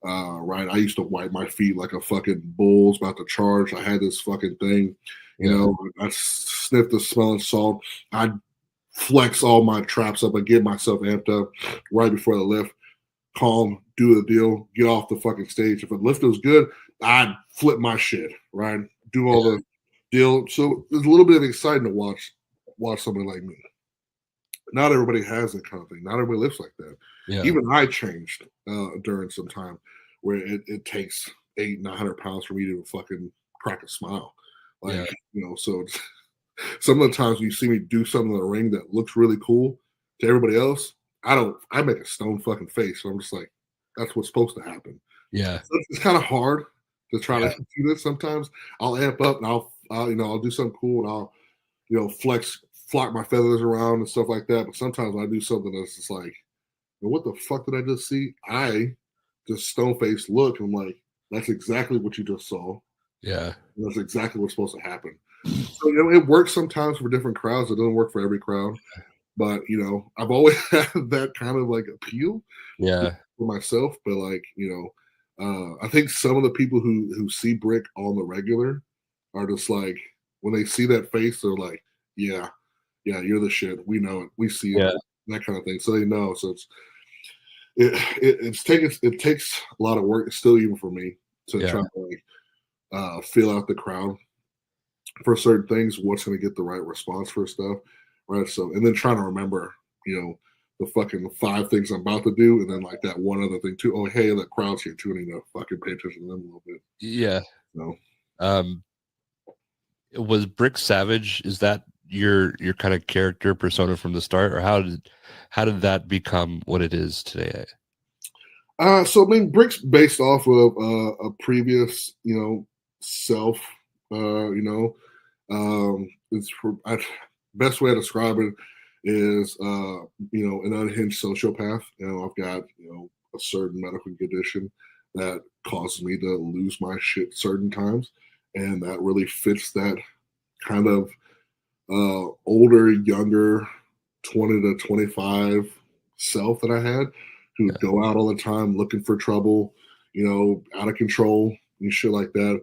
Right. I used to wipe my feet like a fucking bull's about to charge. I had this fucking thing, you know, I sniffed the smelling salt. I'd flex all my traps up and get myself amped up right before the lift. Calm, do the deal, get off the fucking stage. If the lift was good, I'd flip my shit, right? Do all the deal. So there's a little bit of exciting to watch somebody like me. Not everybody has that kind of thing. Not everybody lives like that. Even I changed during some time where it takes 800-900 pounds for me to fucking crack a smile. Like, you know, so it's, some of the times you see me do something in the ring that looks really cool to everybody else, I make a stone fucking face. So I'm just like, that's what's supposed to happen. So it's kind of hard to try to do this. Sometimes I'll amp up and I'll do something cool and I'll, you know, flock my feathers around and stuff like that. But sometimes I do something that's just like, what the fuck did I just see? I just stone face look and I'm like, that's exactly what you just saw. And that's exactly what's supposed to happen. So, you know, it works sometimes for different crowds. It doesn't work for every crowd. But, you know, I've always had that kind of like appeal for myself. But like, you know, I think some of the people who see Brick on the regular are just like, when they see that face, they're like, yeah, you're the shit. We know it. We see it. Yeah. That kind of thing. So they know. So it takes a lot of work still, even for me, to try to like feel out the crowd for certain things, what's going to get the right response for stuff, right? So, and then trying to remember, the fucking 5 things I'm about to do, and then like that one other thing too. Oh, hey, the crowd's here too, and you know, fucking pay attention to them a little bit. Yeah. So, was Brick Savage? Is that your kind of character persona from the start, or how did that become what it is today? So I mean, Brick's based off of a previous, self. It's best way to describe it is, an unhinged sociopath. I've got, a certain medical condition that causes me to lose my shit certain times, and that really fits that kind of older, younger, 20 to 25 self that I had, who would go out all the time looking for trouble, out of control and shit like that.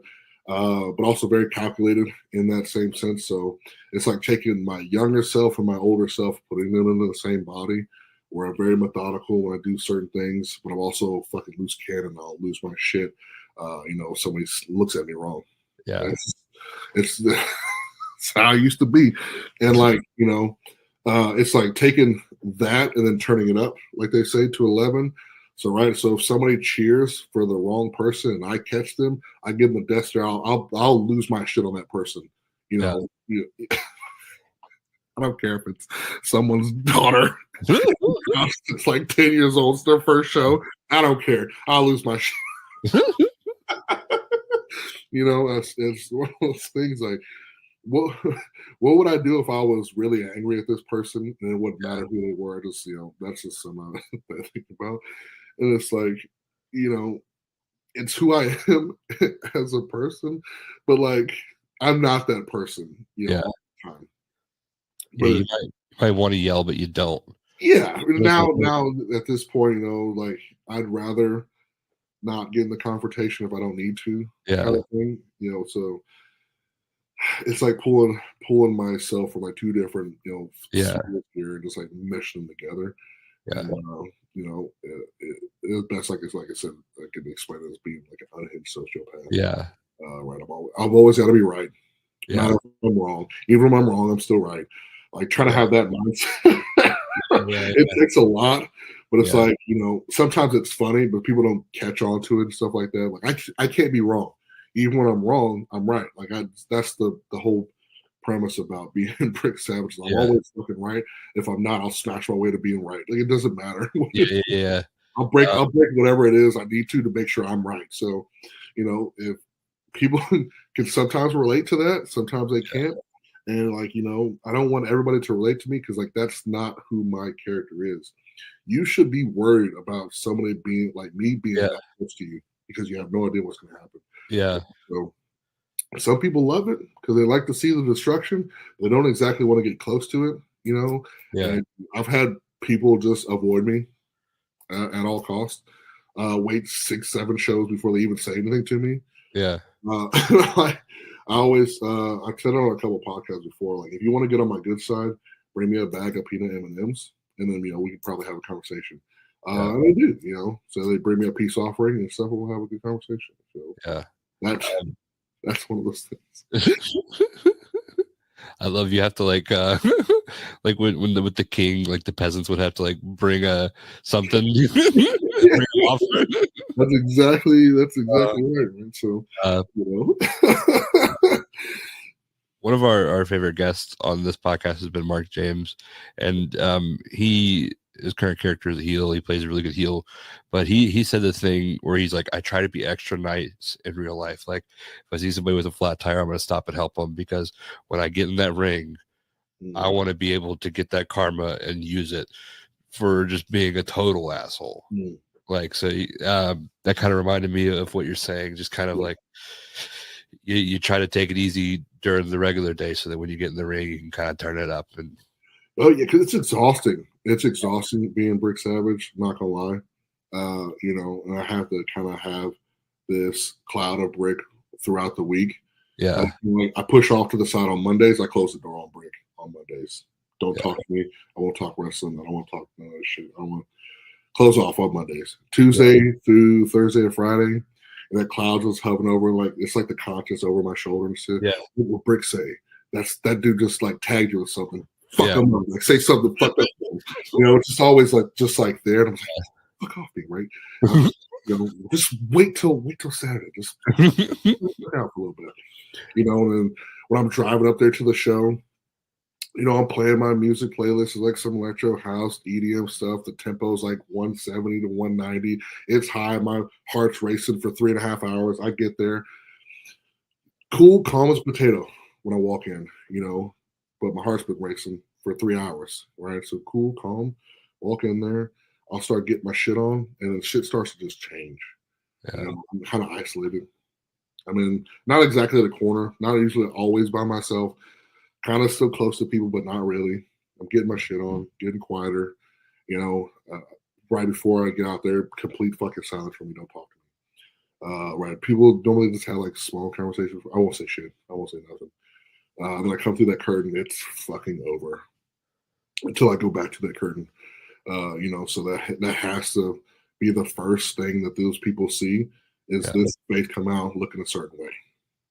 But also very calculated in that same sense. So it's like taking my younger self and my older self, putting them into the same body, where I'm very methodical when I do certain things, but I'm also fucking loose cannon. I'll lose my shit. If somebody looks at me wrong. Yeah. It's it's how I used to be. And like, it's like taking that and then turning it up, like they say, to 11. So, right. So if somebody cheers for the wrong person and I catch them, I give them a death stare. I'll lose my shit on that person. I don't care if it's someone's daughter. It's like 10 years old. It's their first show. I don't care. I'll lose my shit. It's one of those things like, what would I do if I was really angry at this person and it wouldn't matter who they were? Just, that's just something that I think about. And it's like, it's who I am as a person, but like, I'm not that person, all the time. But you might want to yell, but you don't. Yeah. Now at this point, like, I'd rather not get in the confrontation if I don't need to. Yeah. Kind of thing, so it's like pulling myself from like 2 different, spheres here and just like meshing them together. Yeah. And, it's best, like I said, I can explain it as being like an unhinged sociopath. Yeah. Right. I've always got to be right. Yeah. Not if I'm wrong. Even when I'm wrong, I'm still right. Like, trying to have that mindset. It takes a lot, but it's like, sometimes it's funny, but people don't catch on to it and stuff like that. Like, I can't be wrong. Even when I'm wrong, I'm right. Like, that's the whole premise about being Brick Savage. I'm always looking right. If I'm not, I'll smash my way to being right. Like, it doesn't matter. Yeah. I'll break whatever it is I need to make sure I'm right. So, if people can sometimes relate to that, sometimes they can't. And like, I don't want everybody to relate to me, because like, that's not who my character is. You should be worried about somebody being like me being that close to you, because you have no idea what's going to happen. Yeah. So some people love it because they like to see the destruction. They don't exactly want to get close to it, Yeah. And I've had people just avoid me at all costs. Wait 6-7 shows before they even say anything to me. Yeah. I always, I've said it on a couple of podcasts before, like, if you want to get on my good side, bring me a bag of peanut M&Ms, and then, we could probably have a conversation. And they do, so they bring me a peace offering and stuff, and we'll have a good conversation. So that's one of those things. I love you have to like like when with the king, like the peasants would have to like bring something. That's exactly right, man. So one of our favorite guests on this podcast has been Mark James, and his current character is a heel. He plays a really good heel, but he said the thing where he's like, I try to be extra nice in real life. Like, if I see somebody with a flat tire, I'm going to stop and help them, because when I get in that ring, I want to be able to get that karma and use it for just being a total asshole. Like, so that kind of reminded me of what you're saying. Just kind of like you try to take it easy during the regular day, so that when you get in the ring, you can kind of turn it up. And because it's exhausting. It's exhausting being Brick Savage. I'm not gonna lie. And I have to kind of have this cloud of brick throughout the week. Yeah. Like I push off to the side on Mondays. I close the door on Brick on Mondays. Don't talk to me. I won't talk wrestling. I don't want to talk none of this shit. I don't want to close off on Mondays. Tuesday through Thursday and Friday. And that clouds was hovering over, like it's like the conscience over my shoulder and shit. Yeah. What will Brick say? That dude just like tagged you with something. Fuck him up. Like say something. Fuck that. It's just always like there. And I'm like, fuck off me, right? Just wait till Saturday. Just look out for a little bit. And when I'm driving up there to the show, I'm playing my music playlist. It's like some electro house, EDM stuff. The tempo is like 170 to 190. It's high. My heart's racing for 3.5 hours. I get there. Cool, calm as potato when I walk in, but my heart's been racing for 3 hours, right? So cool, calm, walk in there. I'll start getting my shit on, and then shit starts to just change. Yeah. I'm kind of isolated. I mean, not exactly at a corner, not usually always by myself. Kind of still close to people, but not really. I'm getting my shit on, getting quieter. Right before I get out there, complete fucking silence for me. Don't talk to me. Right. People normally just have like small conversations. I won't say shit. I won't say nothing. When I come through that curtain, it's fucking over until I go back to that curtain. So that has to be the first thing that those people see is this face come out looking a certain way.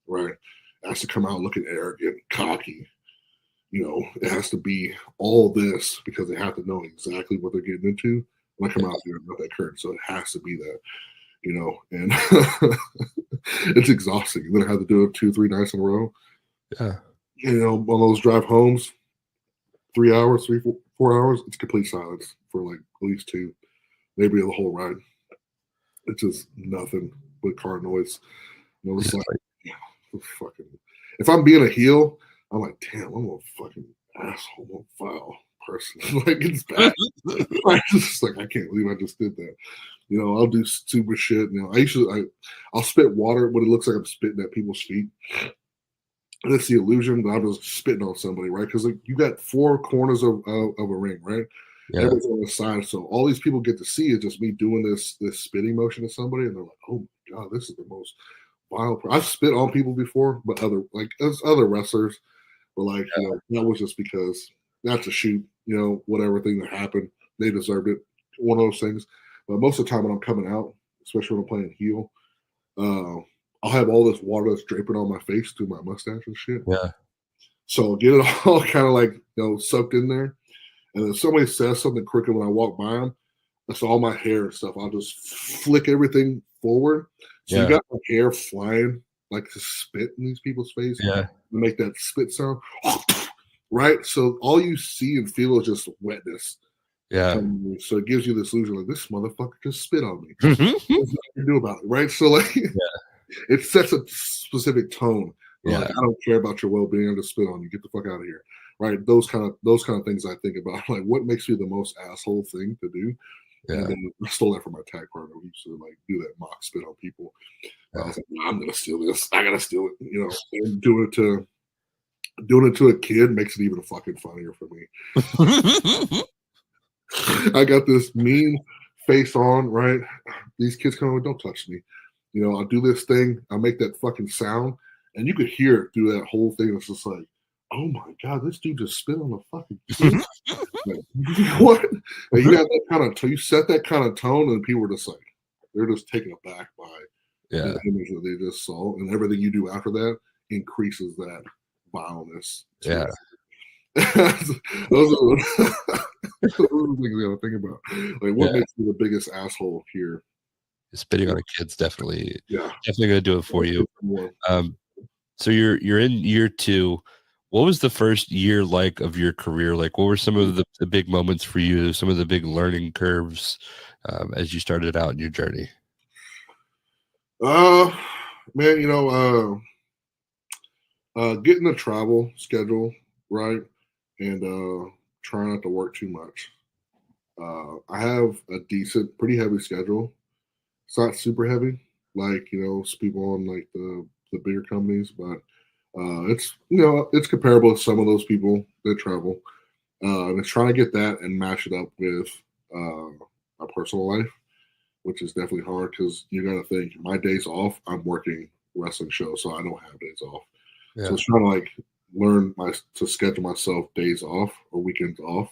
Right. It has to come out looking arrogant, cocky. It has to be all this because they have to know exactly what they're getting into when I come out here with that curtain. So it has to be that, and it's exhausting. And then I have to do it 2-3 nights in a row. Yeah. On those drive homes, 3 hours, 4 hours, it's complete silence for like at least 2, maybe the whole ride. It's just nothing but car noise. It's like, fucking. If I'm being a heel, I'm like, damn, I'm a fucking asshole, foul person. Like it's bad. I can't believe I just did that. I'll do stupid shit. I'll spit water when it looks like I'm spitting at people's feet. And it's the illusion that I'm just spitting on somebody, right? Because you got 4 corners of a ring, right? Yeah. Everyone's on the side, so all these people get to see is just me doing this spitting motion to somebody, and they're like, "Oh my god, this is the most vile." I've spit on people before, but other wrestlers. But that was just because that's a shoot, whatever thing that happened, they deserved it. One of those things. But most of the time when I'm coming out, especially when I'm playing heel, I'll have all this water that's draping on my face through my mustache and shit. Yeah. So I'll get it all kind of like soaked in there. And then somebody says something crooked when I walk by them. That's all my hair and stuff. I'll just flick everything forward. So you got my hair flying like to spit in these people's face. Yeah. Make that spit sound. Right? So all you see and feel is just wetness. Yeah. So it gives you this illusion like this motherfucker just spit on me. There's nothing you can do about it, right? So it sets a specific tone. Yeah. Like, I don't care about your well-being. I'm just spit on you. Get the fuck out of here. Right? Those kind of things I think about. Like what makes me the most asshole thing to do. Yeah. And then I stole that from my tag partner. We used to do that mock spit on people. I was like, nah, I'm gonna steal this. I gotta steal it. And doing it to a kid makes it even fucking funnier for me. I got this mean face on, right? These kids come over, don't touch me. I'll do this thing, I'll make that fucking sound, and you could hear it through that whole thing. It's just like, oh my god, this dude just spit on the fucking kid. What? And you got that kind of you set that kind of tone, and people are just like, they're just taken aback by the image that they just saw, and everything you do after that increases that vileness. Yeah. Those are the things you gotta think about. Like what makes you the biggest asshole here? Spitting on a kid's definitely gonna do it for you. So you're in year 2. What was the first year like of your career? Like what were some of the big moments for you, some of the big learning curves as you started out in your journey? Man, getting a travel schedule, right? And trying not to work too much. I have a decent, pretty heavy schedule. It's not super heavy, like people on like the bigger companies, but it's it's comparable to some of those people that travel. And it's trying to get that and match it up with my personal life, which is definitely hard because you got to think my days off, I'm working wrestling shows, so I don't have days off. Yeah. So I was trying to like learn to schedule myself days off or weekends off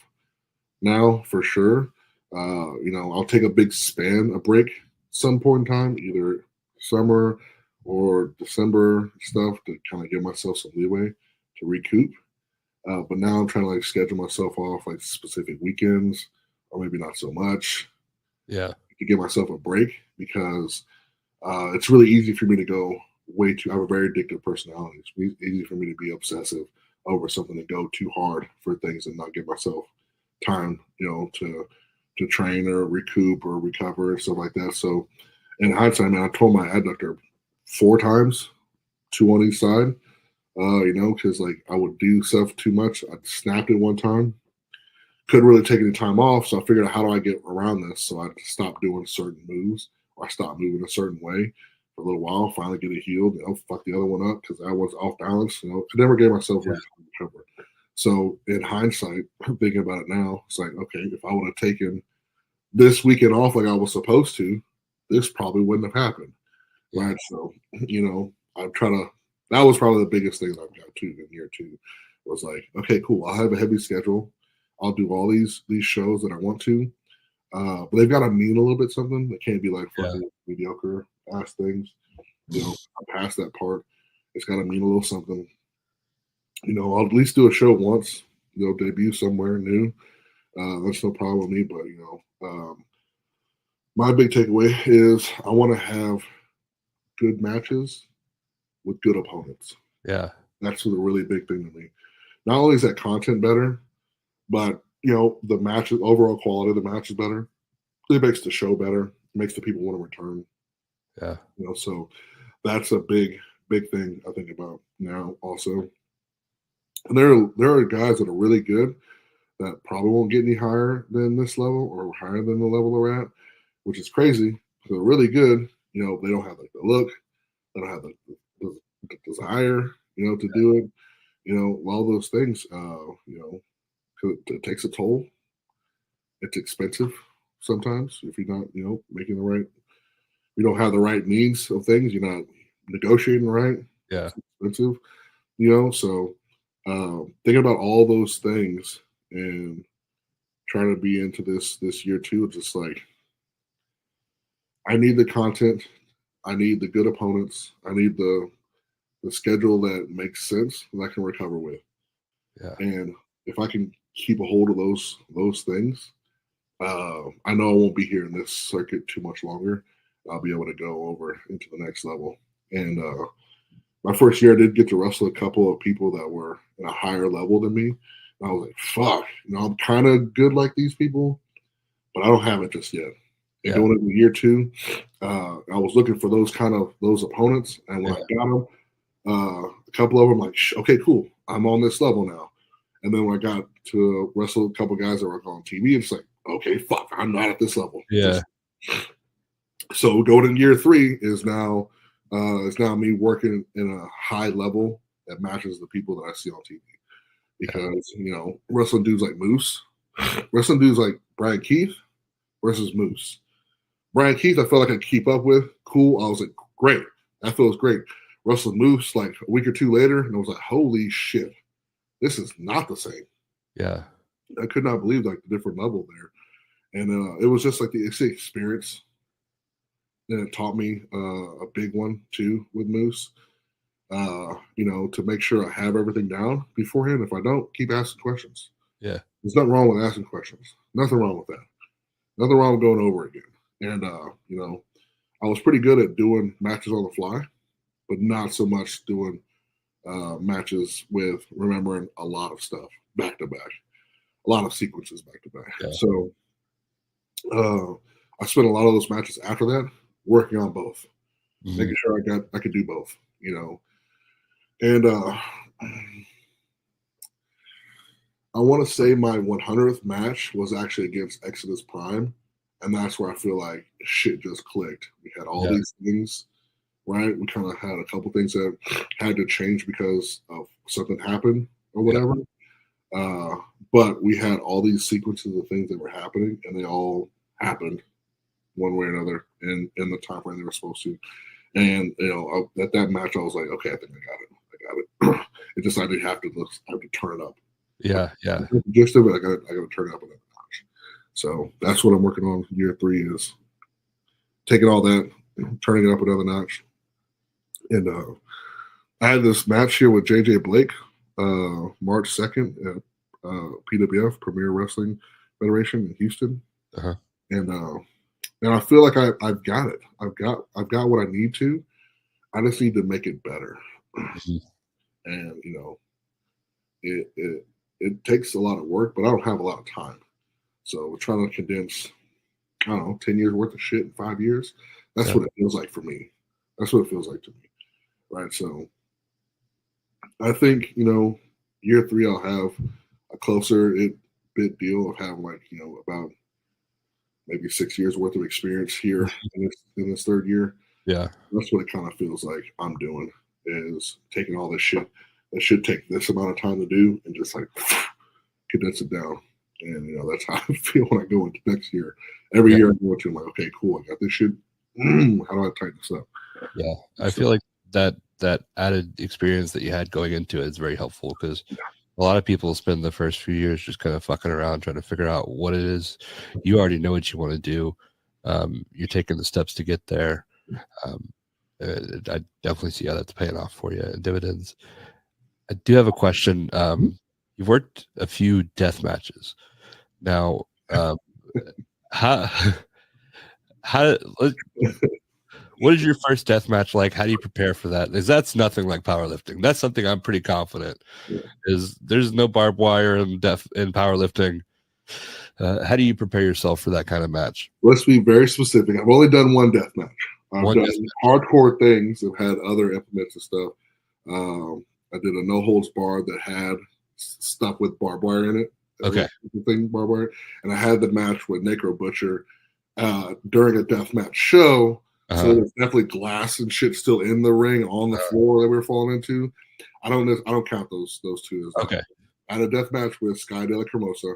now for sure. I'll take a big a break some point in time, either summer or December stuff to kind of give myself some leeway to recoup. But now I'm trying to like schedule myself off like specific weekends or maybe not so much Yeah. to give myself a break because it's really easy for me to go way too. I have a very addictive personality. It's easy for me to be obsessive over something and go too hard for things and not give myself time, to train or recoup or recover and stuff like that. So in hindsight, man, I told my adductor 4 times, 2 on each side, because like I would do stuff too much. I snapped it one time, couldn't really take any time off. So I figured out how do I get around this? So I stopped doing certain moves or I stopped moving a certain way for a little while, finally get it healed, fuck the other one up because I was off balance. I never gave myself really time to recover. So in hindsight, I'm thinking about it now. It's like, okay, if I would have taken this weekend off like I was supposed to, this probably wouldn't have happened. Right. So, I'm trying to, that was probably the biggest thing I've got too in year 2 was like, okay, cool. I'll have a heavy schedule. I'll do all these shows that I want to. But they've got to mean a little bit something. They can't be like fucking mediocre ass things. I'm past that part. It's got to mean a little something. I'll at least do a show once, debut somewhere new. That's no problem with me. But, my big takeaway is I want to have good matches with good opponents. Yeah. That's the really big thing to me. Not only is that content better, but, the matches, overall quality of the match is better. It makes the show better. It makes the people want to return. Yeah. So that's a big thing I think about now also. And there are guys that are really good that probably won't get any higher than this level or higher than the level they're at, which is crazy. They're really good. They don't have like the look, they don't have the desire, to do it. All those things, it takes a toll. It's expensive sometimes if you're not, making the right, you don't have the right means of things. You're not negotiating right. Yeah. It's expensive, So thinking about all those things and trying to be into this year 2, it's just like I need the content, I need the good opponents, I need the schedule that makes sense that I can recover with. Yeah. And if I can keep a hold of those things, I know I won't be here in this circuit too much longer. I'll be able to go over into the next level. And my first year, I did get to wrestle a couple of people that were in a higher level than me. And I was like, fuck, I'm kind of good like these people, but I don't have it just yet. And going into year 2, I was looking for those opponents. And when I got them, a couple of them like, okay, cool, I'm on this level now. And then when I got to wrestle a couple guys that were on TV, it's like, okay, fuck, I'm not at this level. Yeah. So going in year 3 is now me working in a high level that matches the people that I see on TV. Because, wrestling dudes like Moose, wrestling dudes like Brian Keith versus Moose. Brian Keith, I felt like I could keep up with. Cool. I was like, great. That feels great. Wrestled Moose like a week or 2 later, and I was like, holy shit, this is not the same. Yeah. I could not believe like the different level there. And it was just like the experience. And it taught me a big one too with Moose. To make sure I have everything down beforehand. If I don't, keep asking questions. Yeah. There's nothing wrong with asking questions. Nothing wrong with that. Nothing wrong with going over again. And I was pretty good at doing matches on the fly, but not so much doing matches with remembering a lot of stuff back to back, a lot of sequences back to back. Yeah. So I spent a lot of those matches after that working on both, making sure I could do both, And I want to say my 100th match was actually against Exodus Prime, and that's where I feel like shit just clicked. We had all these things, right? We kind of had a couple things that had to change because of something happened or whatever. But we had all these sequences of things that were happening, and they all happened one way or another in the time frame they were supposed to. And at that match, I was like, okay, I think I got it. got it. It just I didn't have to turn it up. Yeah, yeah. Just of it, I got to turn it up a notch. So that's what I'm working on. Year 3 is taking all that, turning it up another notch. And I had this match here with JJ Blake, March 2nd at PWF, Premier Wrestling Federation in Houston. Uh-huh. And I feel like I've got it. I've got what I need to. I just need to make it better. Mm-hmm. And it takes a lot of work, but I don't have a lot of time. So we're trying to condense, I don't know, 10 years worth of shit in 5 years. That's what it feels like for me. That's what it feels like to me. Right. So I think, year 3 I'll have a closer bit deal of having about maybe 6 years worth of experience here in this 3rd year. Yeah. That's what it kind of feels like I'm doing, is taking all this shit that should take this amount of time to do and just condense it down. And that's how I feel when I go into next year. Every year I go into, I'm like, okay, cool, I got this shit. How do I tighten this up? Yeah. I feel like that added experience that you had going into it is very helpful, because a lot of people spend the first few years just kind of fucking around trying to figure out what it is. You already know what you want to do. You're taking the steps to get there. I definitely see how that's paying off for you in dividends. I do have a question. You've worked a few death matches. Now, how what is your first death match like? How do you prepare for that? Because that's nothing like powerlifting. That's something I'm pretty confident. Is there's no barbed wire in powerlifting. How do you prepare yourself for that kind of match? Let's be very specific. I've only done one death match. I've done hardcore things. I've had other implements and stuff. I did a no holds bar that had stuff with barbed wire in it. Okay. Barbed wire. And I had the match with Necro Butcher during a death match show. So there's definitely glass and shit still in the ring on the floor that we were falling into. I don't count those two as okay. I had a death match with Sky de la Cremosa,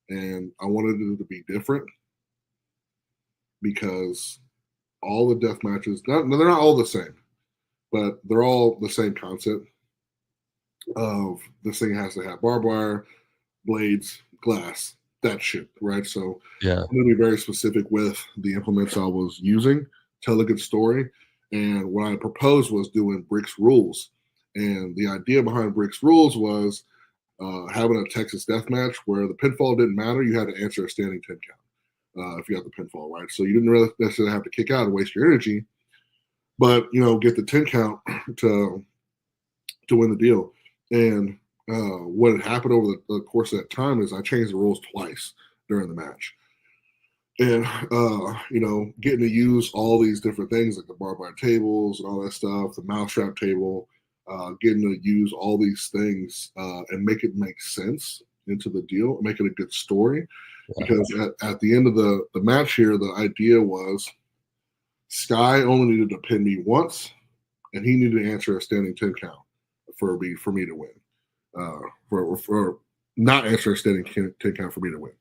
and I wanted it to be different because all the death matches, they're not all the same, but they're all the same concept of this thing has to have barbed wire, blades, glass, that shit, right? So yeah, I'm going to be very specific with the implements I was using, tell a good story. And what I proposed was doing Brick's Rules. And the idea behind Brick's Rules was having a Texas death match where the pinfall didn't matter. You had to answer a standing 10 count if you got the pinfall, right? So you didn't really necessarily have to kick out and waste your energy, but, get the 10 count to win the deal. And what had happened over the course of that time is I changed the rules twice during the match. And, getting to use all these different things like the barbed wire tables and all that stuff, the mousetrap table, getting to use all these things and make it make sense into the deal, make it a good story. Yeah. Because at the end of the match here, the idea was Sky only needed to pin me once, and he needed to answer a standing 10 count for me to win. For not answer a standing 10 count for me to win.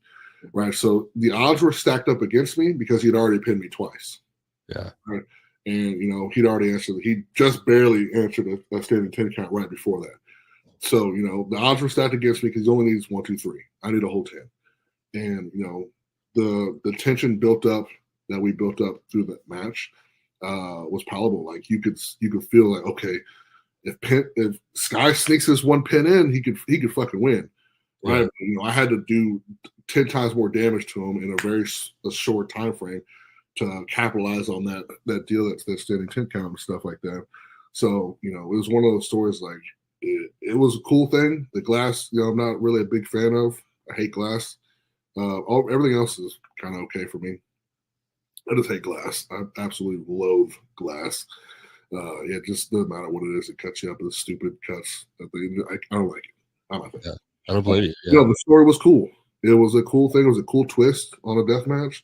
Right. So the odds were stacked up against me because he'd already pinned me twice. Yeah. Right. And, he'd already answered. He just barely answered a standing 10 count right before that. So, the odds were stacked against me because he only needs 1, 2, 3. I need a whole 10. And, the tension built up that we built up through that match was palatable. Like you could feel like, okay, if Sky sneaks this one pin in, he could fucking win. Right. Yeah. I had to do 10 times more damage to him in a short time frame to capitalize on that deal that's standing 10 count and stuff like that. So, it was one of those stories like it was a cool thing. The glass, I'm not really a big fan of. I hate glass. Everything else is kind of okay for me. I just hate glass. I absolutely loathe glass. It just doesn't matter what it is. It cuts you up with stupid cuts. I don't like it. I don't like it. I don't blame you. Yeah. The story was cool. It was a cool thing. It was a cool twist on a death match.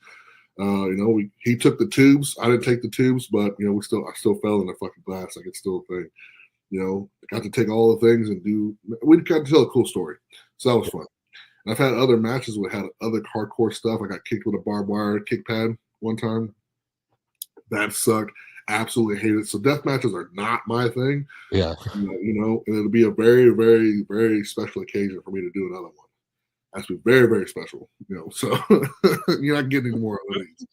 He took the tubes. I didn't take the tubes, but I still fell in the fucking glass. Like it's still a thing. Got to take all the things and we got to tell a cool story. So that was fun. And I've had other matches where I had other hardcore stuff. I got kicked with a barbed wire kick pad one time. That sucked. absolutely hate it. So death matches are not my thing. Yeah. And it'll be a very, very, very special occasion for me to do another one. That's be very, very special. So you're not getting any more of these.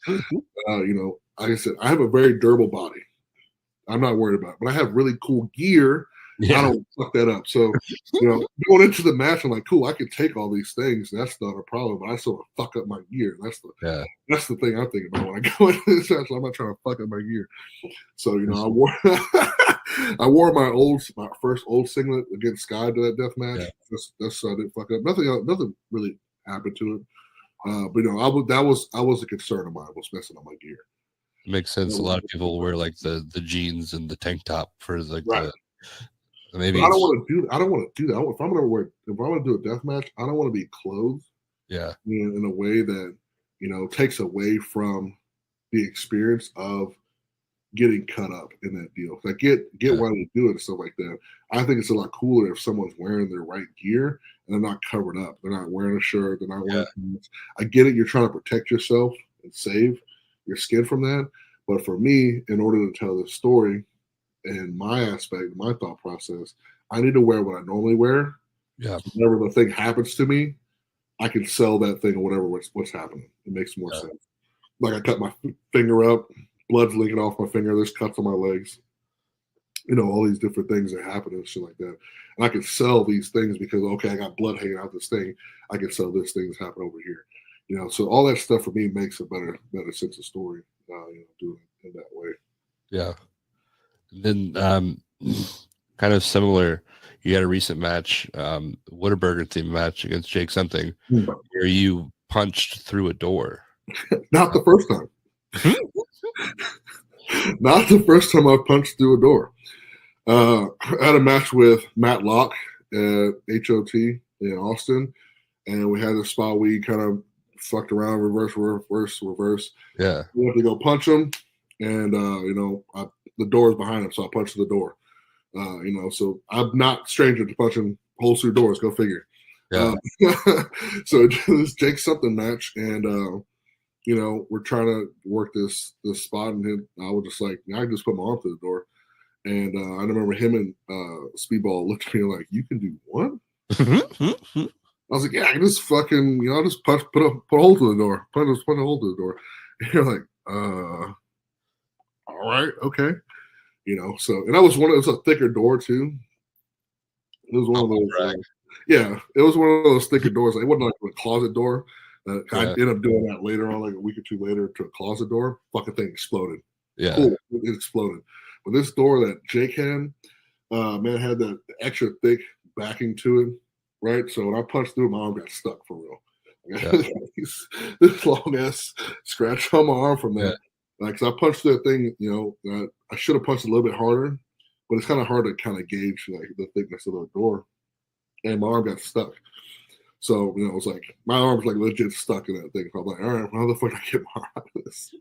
Like I said, I have a very durable body. I'm not worried about it, but I have really cool gear. Yeah. I don't fuck that up. So, going into the match, I'm like, cool, I can take all these things. That's not a problem, but I still fuck up my gear. That's the thing I'm thinking about when I go into this match. I'm not trying to fuck up my gear. So, I wore I wore my first old singlet against Sky to that death match. Yeah. That's so I didn't fuck up. Nothing really happened to it. But I was a concern of mine was messing up my gear. Makes sense. A lot of people wear like the jeans and the tank top for like right. Maybe I don't want to do that. If I'm gonna do a death match, I don't want to be clothed. Yeah. In a way that takes away from the experience of getting cut up in that deal. I get why they do it and stuff like that. I think it's a lot cooler if someone's wearing their right gear and they're not covered up. They're not wearing a shirt. They're not wearing pants. I get it. You're trying to protect yourself and save your skin from that. But for me, in order to tell this story and my aspect, my thought process, I need to wear what I normally wear. Yeah. So whenever the thing happens to me, I can sell that thing or whatever what's happening. It makes more sense. Like I cut my finger up, blood's leaking off my finger, there's cuts on my legs. All these different things that happen and shit like that. And I can sell these things because, okay, I got blood hanging out this thing. I can sell this thing that's happened over here. So all that stuff for me makes a better sense of story, doing it in that way. Yeah. Then kind of similar, you had a recent match, Whataburger team match against Jake something, where you punched through a door. Not the first time. Not the first time I punched through a door. I had a match with Matt Locke at HOT in Austin, and we had this spot we kind of fucked around, reverse. Yeah. We went to go punch him, and the door is behind him, so I punched the door. So I'm not stranger to punching holes through doors. Go figure. Yeah. So this Jake something match, and we're trying to work this spot, and I was just like, I just put my arm through the door, and I remember him and Speedball looked at me like, "You can do what?" I was like, "Yeah, I can just fucking, I'll just put a hole through the door, punch a hole through the door." And you're like, all right, okay. So, and it was a thicker door too. It was one of those, it was one of those thicker doors. It wasn't like a closet door. I ended up doing that later on, like a week or two later, to a closet door. Fucking thing exploded. Yeah, cool. It exploded. But this door that Jake had, man, had that extra thick backing to it, right? So when I punched through, my arm got stuck for real. This long ass scratch on my arm from that. Like, I punched that thing, I should have punched a little bit harder, but it's kind of hard to kind of gauge like the thickness of the door. And my arm got stuck. So, it was like, my arm was like legit stuck in that thing. So I'm like, all right, how the fuck do I get my arm out of this?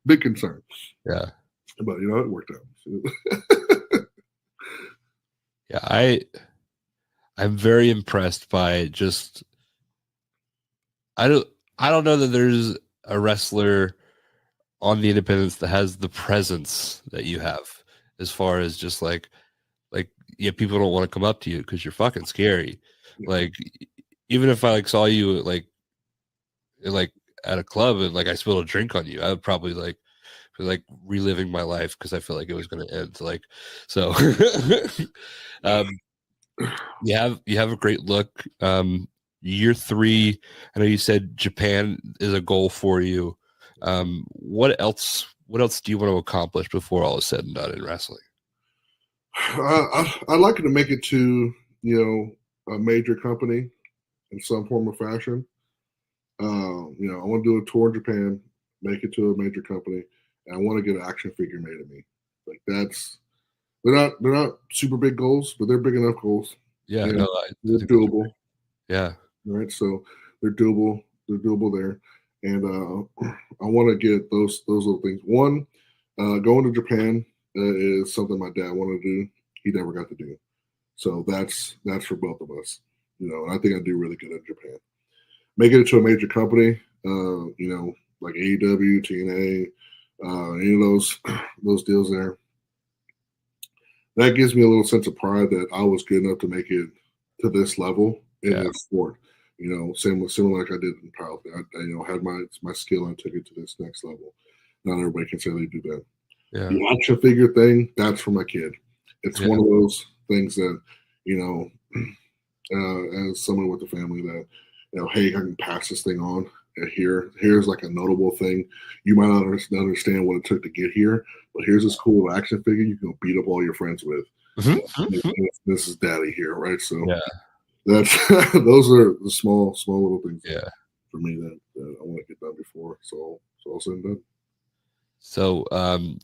Big concern. Yeah. But, it worked out. Yeah, I'm very impressed by just, I don't know that there's a wrestler on the independents that has the presence that you have, as far as just like people don't want to come up to you because you're fucking scary. Like, even if I saw you at a club and I spilled a drink on you, I would probably feel reliving my life because I feel like it was going to end. So you have a great look. Year 3, I know you said Japan is a goal for you. What else do you want to accomplish before all is said and done in wrestling? I'd like to make it to, a major company in some form or fashion. I want to do a tour in Japan, make it to a major company, and I want to get an action figure made of me. They're not super big goals, but they're big enough goals. Yeah, they're doable. Yeah. Right. So they're doable. They're doable there. And I want to get those little things. One, going to Japan is something my dad wanted to do. He never got to do. So that's for both of us. And I think I do really good in Japan. Making it to a major company, like AEW, TNA, any of those deals there. That gives me a little sense of pride that I was good enough to make it to this level in this sport. Similar like I did in powerlifting. I had my skill and took it to this next level. Not everybody can say they do that. Yeah. The action figure thing, that's for my kid. It's one of those things that, as someone with a family that, hey, I can pass this thing on. Here's like a notable thing. You might not understand what it took to get here, but here's this cool action figure you can beat up all your friends with. This is daddy here, right? So that's those are the small little things for me that I want to get done before so all said and done. So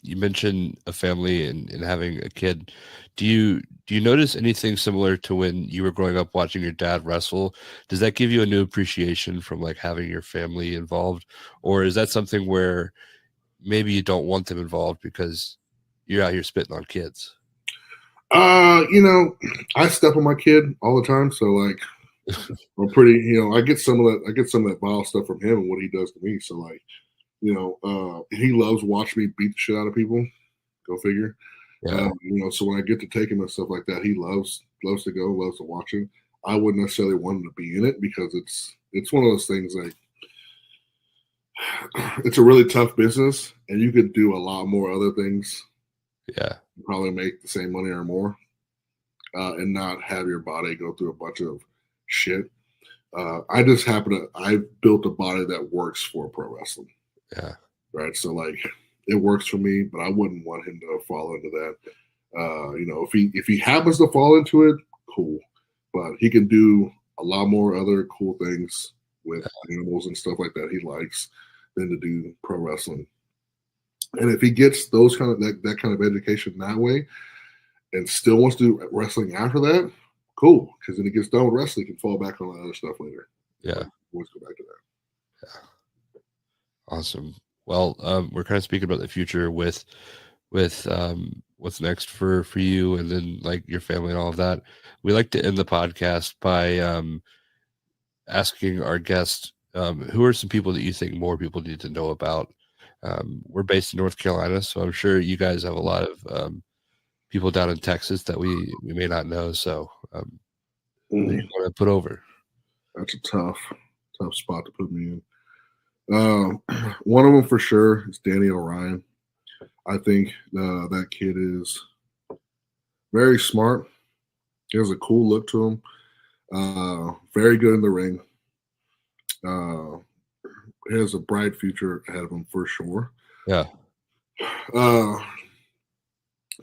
you mentioned a family and having a kid. Do you notice anything similar to when you were growing up watching your dad wrestle? Does that give you a new appreciation from like having your family involved? Or is that something where maybe you don't want them involved because you're out here spitting on kids? I step on my kid all the time. So like I'm pretty, I get some of that vile stuff from him and what he does to me. So like, he loves watching me beat the shit out of people. Go figure. So when I get to take him and stuff like that, he loves to go, loves to watch it. I wouldn't necessarily want him to be in it because it's one of those things like it's a really tough business and you could do a lot more other things. Yeah. Probably make the same money or more, and not have your body go through a bunch of shit. I built a body that works for pro wrestling. Yeah. Right. So like it works for me, but I wouldn't want him to fall into that. If he happens to fall into it, cool. But he can do a lot more other cool things with animals and stuff like that he likes than to do pro wrestling. And if he gets those kind of that kind of education that way and still wants to do wrestling after that, cool. Because then he gets done with wrestling, he can fall back on the other stuff later. Yeah. Always go back to that. Yeah. Awesome. Well, we're kind of speaking about the future with what's next for you and then like your family and all of that. We like to end the podcast by asking our guests who are some people that you think more people need to know about. We're based in North Carolina, so I'm sure you guys have a lot of people down in Texas that we may not know. So who do you want to put over? That's a tough spot to put me in. One of them for sure is Danny O'Ryan. I think that kid is very smart. He has a cool look to him. Very good in the ring. He has a bright future ahead of him for sure. Yeah.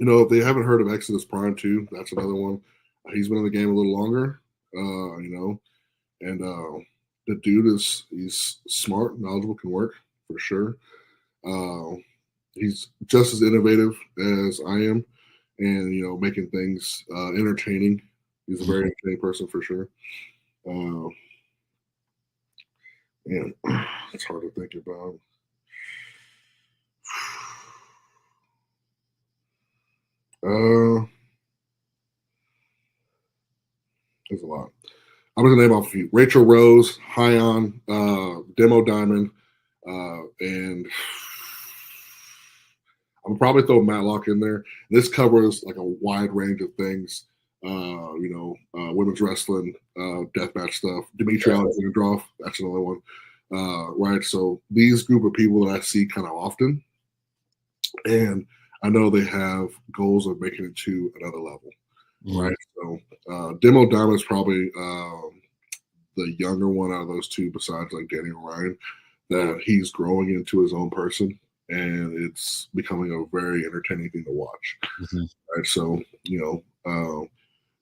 If they haven't heard of Exodus Prime 2, that's another one. He's been in the game a little longer, and the dude he's smart, knowledgeable, can work for sure. He's just as innovative as I am, and making things entertaining. He's a very entertaining person for sure. Man, it's hard to think about. There's a lot. I'm going to name off a few. Rachel Rose, Hyon, Demo Diamond, and I'm probably throw Matlock in there. This covers like a wide range of things. Women's wrestling, deathmatch stuff. Dmitry Alexandrov, that's another one. Right. So these group of people that I see kind of often, and I know they have goals of making it to another level. Right. So Demo Diamond is probably the younger one out of those two, besides like Danny O'Ryan, that he's growing into his own person, and it's becoming a very entertaining thing to watch. Right. So,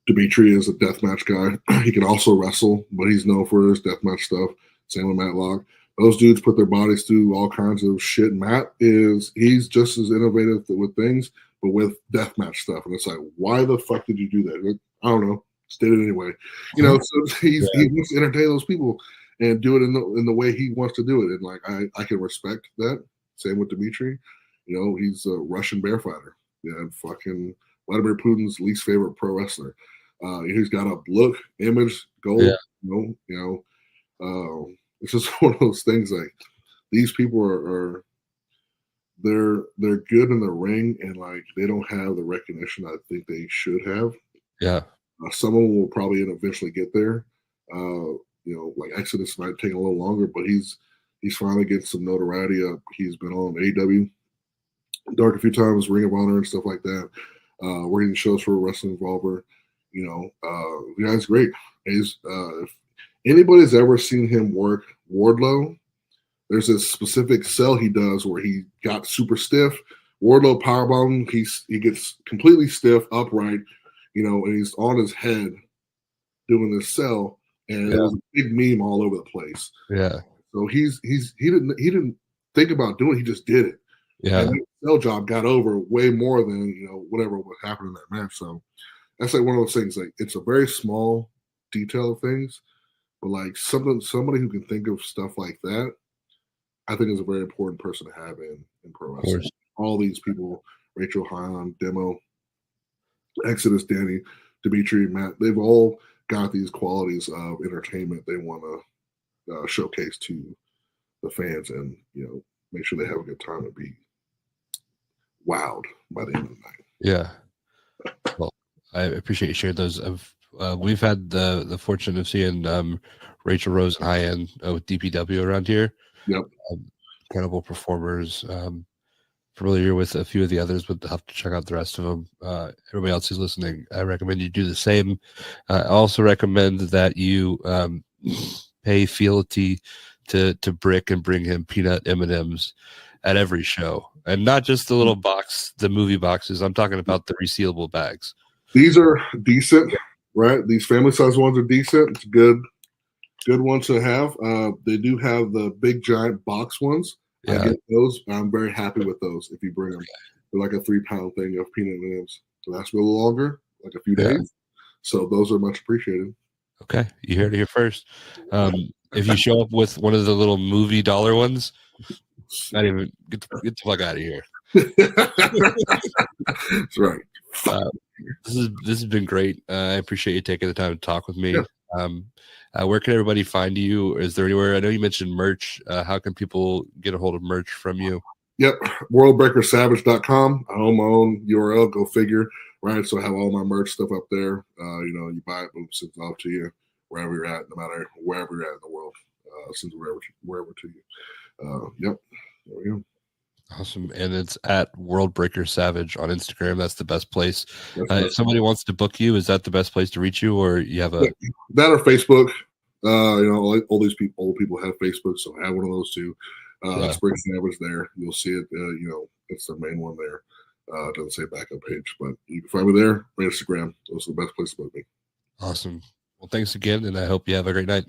Dimitri is a deathmatch guy. He can also wrestle, but he's known for his deathmatch stuff. Same with Matlock. Those dudes put their bodies through all kinds of shit. He's just as innovative with things, but with deathmatch stuff. And it's like, why the fuck did you do that? I don't know. Just did it anyway. He wants to entertain those people and do it in the way he wants to do it. And like I can respect that. Same with Dimitri. He's a Russian bear fighter. Yeah, fucking Vladimir Putin's least favorite pro wrestler. He's got a look, image, goal. Yeah. It's just one of those things. Like these people are they're good in the ring, and like they don't have the recognition I think they should have. Yeah. Some of them will probably eventually get there. Like Exodus might take a little longer, but he's finally getting some notoriety up. He's been on AEW Dark a few times, Ring of Honor and stuff like that. We're getting shows for Wrestling Revolver. The guy's great. He's if anybody's ever seen him work Wardlow, there's this specific sell he does where he got super stiff. Wardlow powerbomb, he gets completely stiff, upright, and he's on his head doing this sell, and it was a big meme all over the place. Yeah. So he didn't think about doing it, he just did it. Yeah. And that sell job got over way more than whatever would happen in that match. So that's like one of those things. Like it's a very small detail of things, but like somebody who can think of stuff like that, I think is a very important person to have in pro wrestling. All these people, Rachel Hahn, Demo, Exodus, Danny, Dimitri, Matt, they've all got these qualities of entertainment they want to showcase to the fans, and make sure they have a good time and be wowed by the end of the night. Yeah. Well, I appreciate you sharing those. We've had the fortune of seeing Rachel Rose and High End with DPW around here. Yep. Incredible performers. Familiar with a few of the others, but have to check out the rest of them. Everybody else who's listening, I recommend you do the same. I also recommend that you pay fealty to Brick and bring him peanut M&Ms at every show, and not just the little box, the movie boxes. I'm talking about the resealable bags. These are decent, right? These family size ones are decent. It's good ones to have. They do have the big giant box ones. Yeah. I get those. I'm very happy with those. If you bring them, they're like a 3-pound thing of peanut M&Ms. So that's a little longer, like a few days. So those are much appreciated. Okay, you heard it here first. If you show up with one of the little movie dollar ones, not even get the fuck out of here. That's right. This has been great. I appreciate you taking the time to talk with me. Yeah. Where can everybody find you? Is there anywhere? I know you mentioned merch. How can people get a hold of merch from you? Yep, worldbreakersavage.com. I own my own URL. Go figure, right? So I have all my merch stuff up there. You buy it, boom, sends it off to you wherever you're at, no matter wherever you're at in the world. Sends it wherever to you. Yep, there we go. Awesome. And it's at World Breaker Savage on Instagram. That's the best place. If somebody wants to book you, is that the best place to reach you, or you have a that or Facebook? All these old people have Facebook, so I have one of those too. Spring Savage there. You'll see it. It's the main one there. It doesn't say backup page, but you can find me there. Instagram. Those are the best places to book me. Awesome. Well, thanks again, and I hope you have a great night.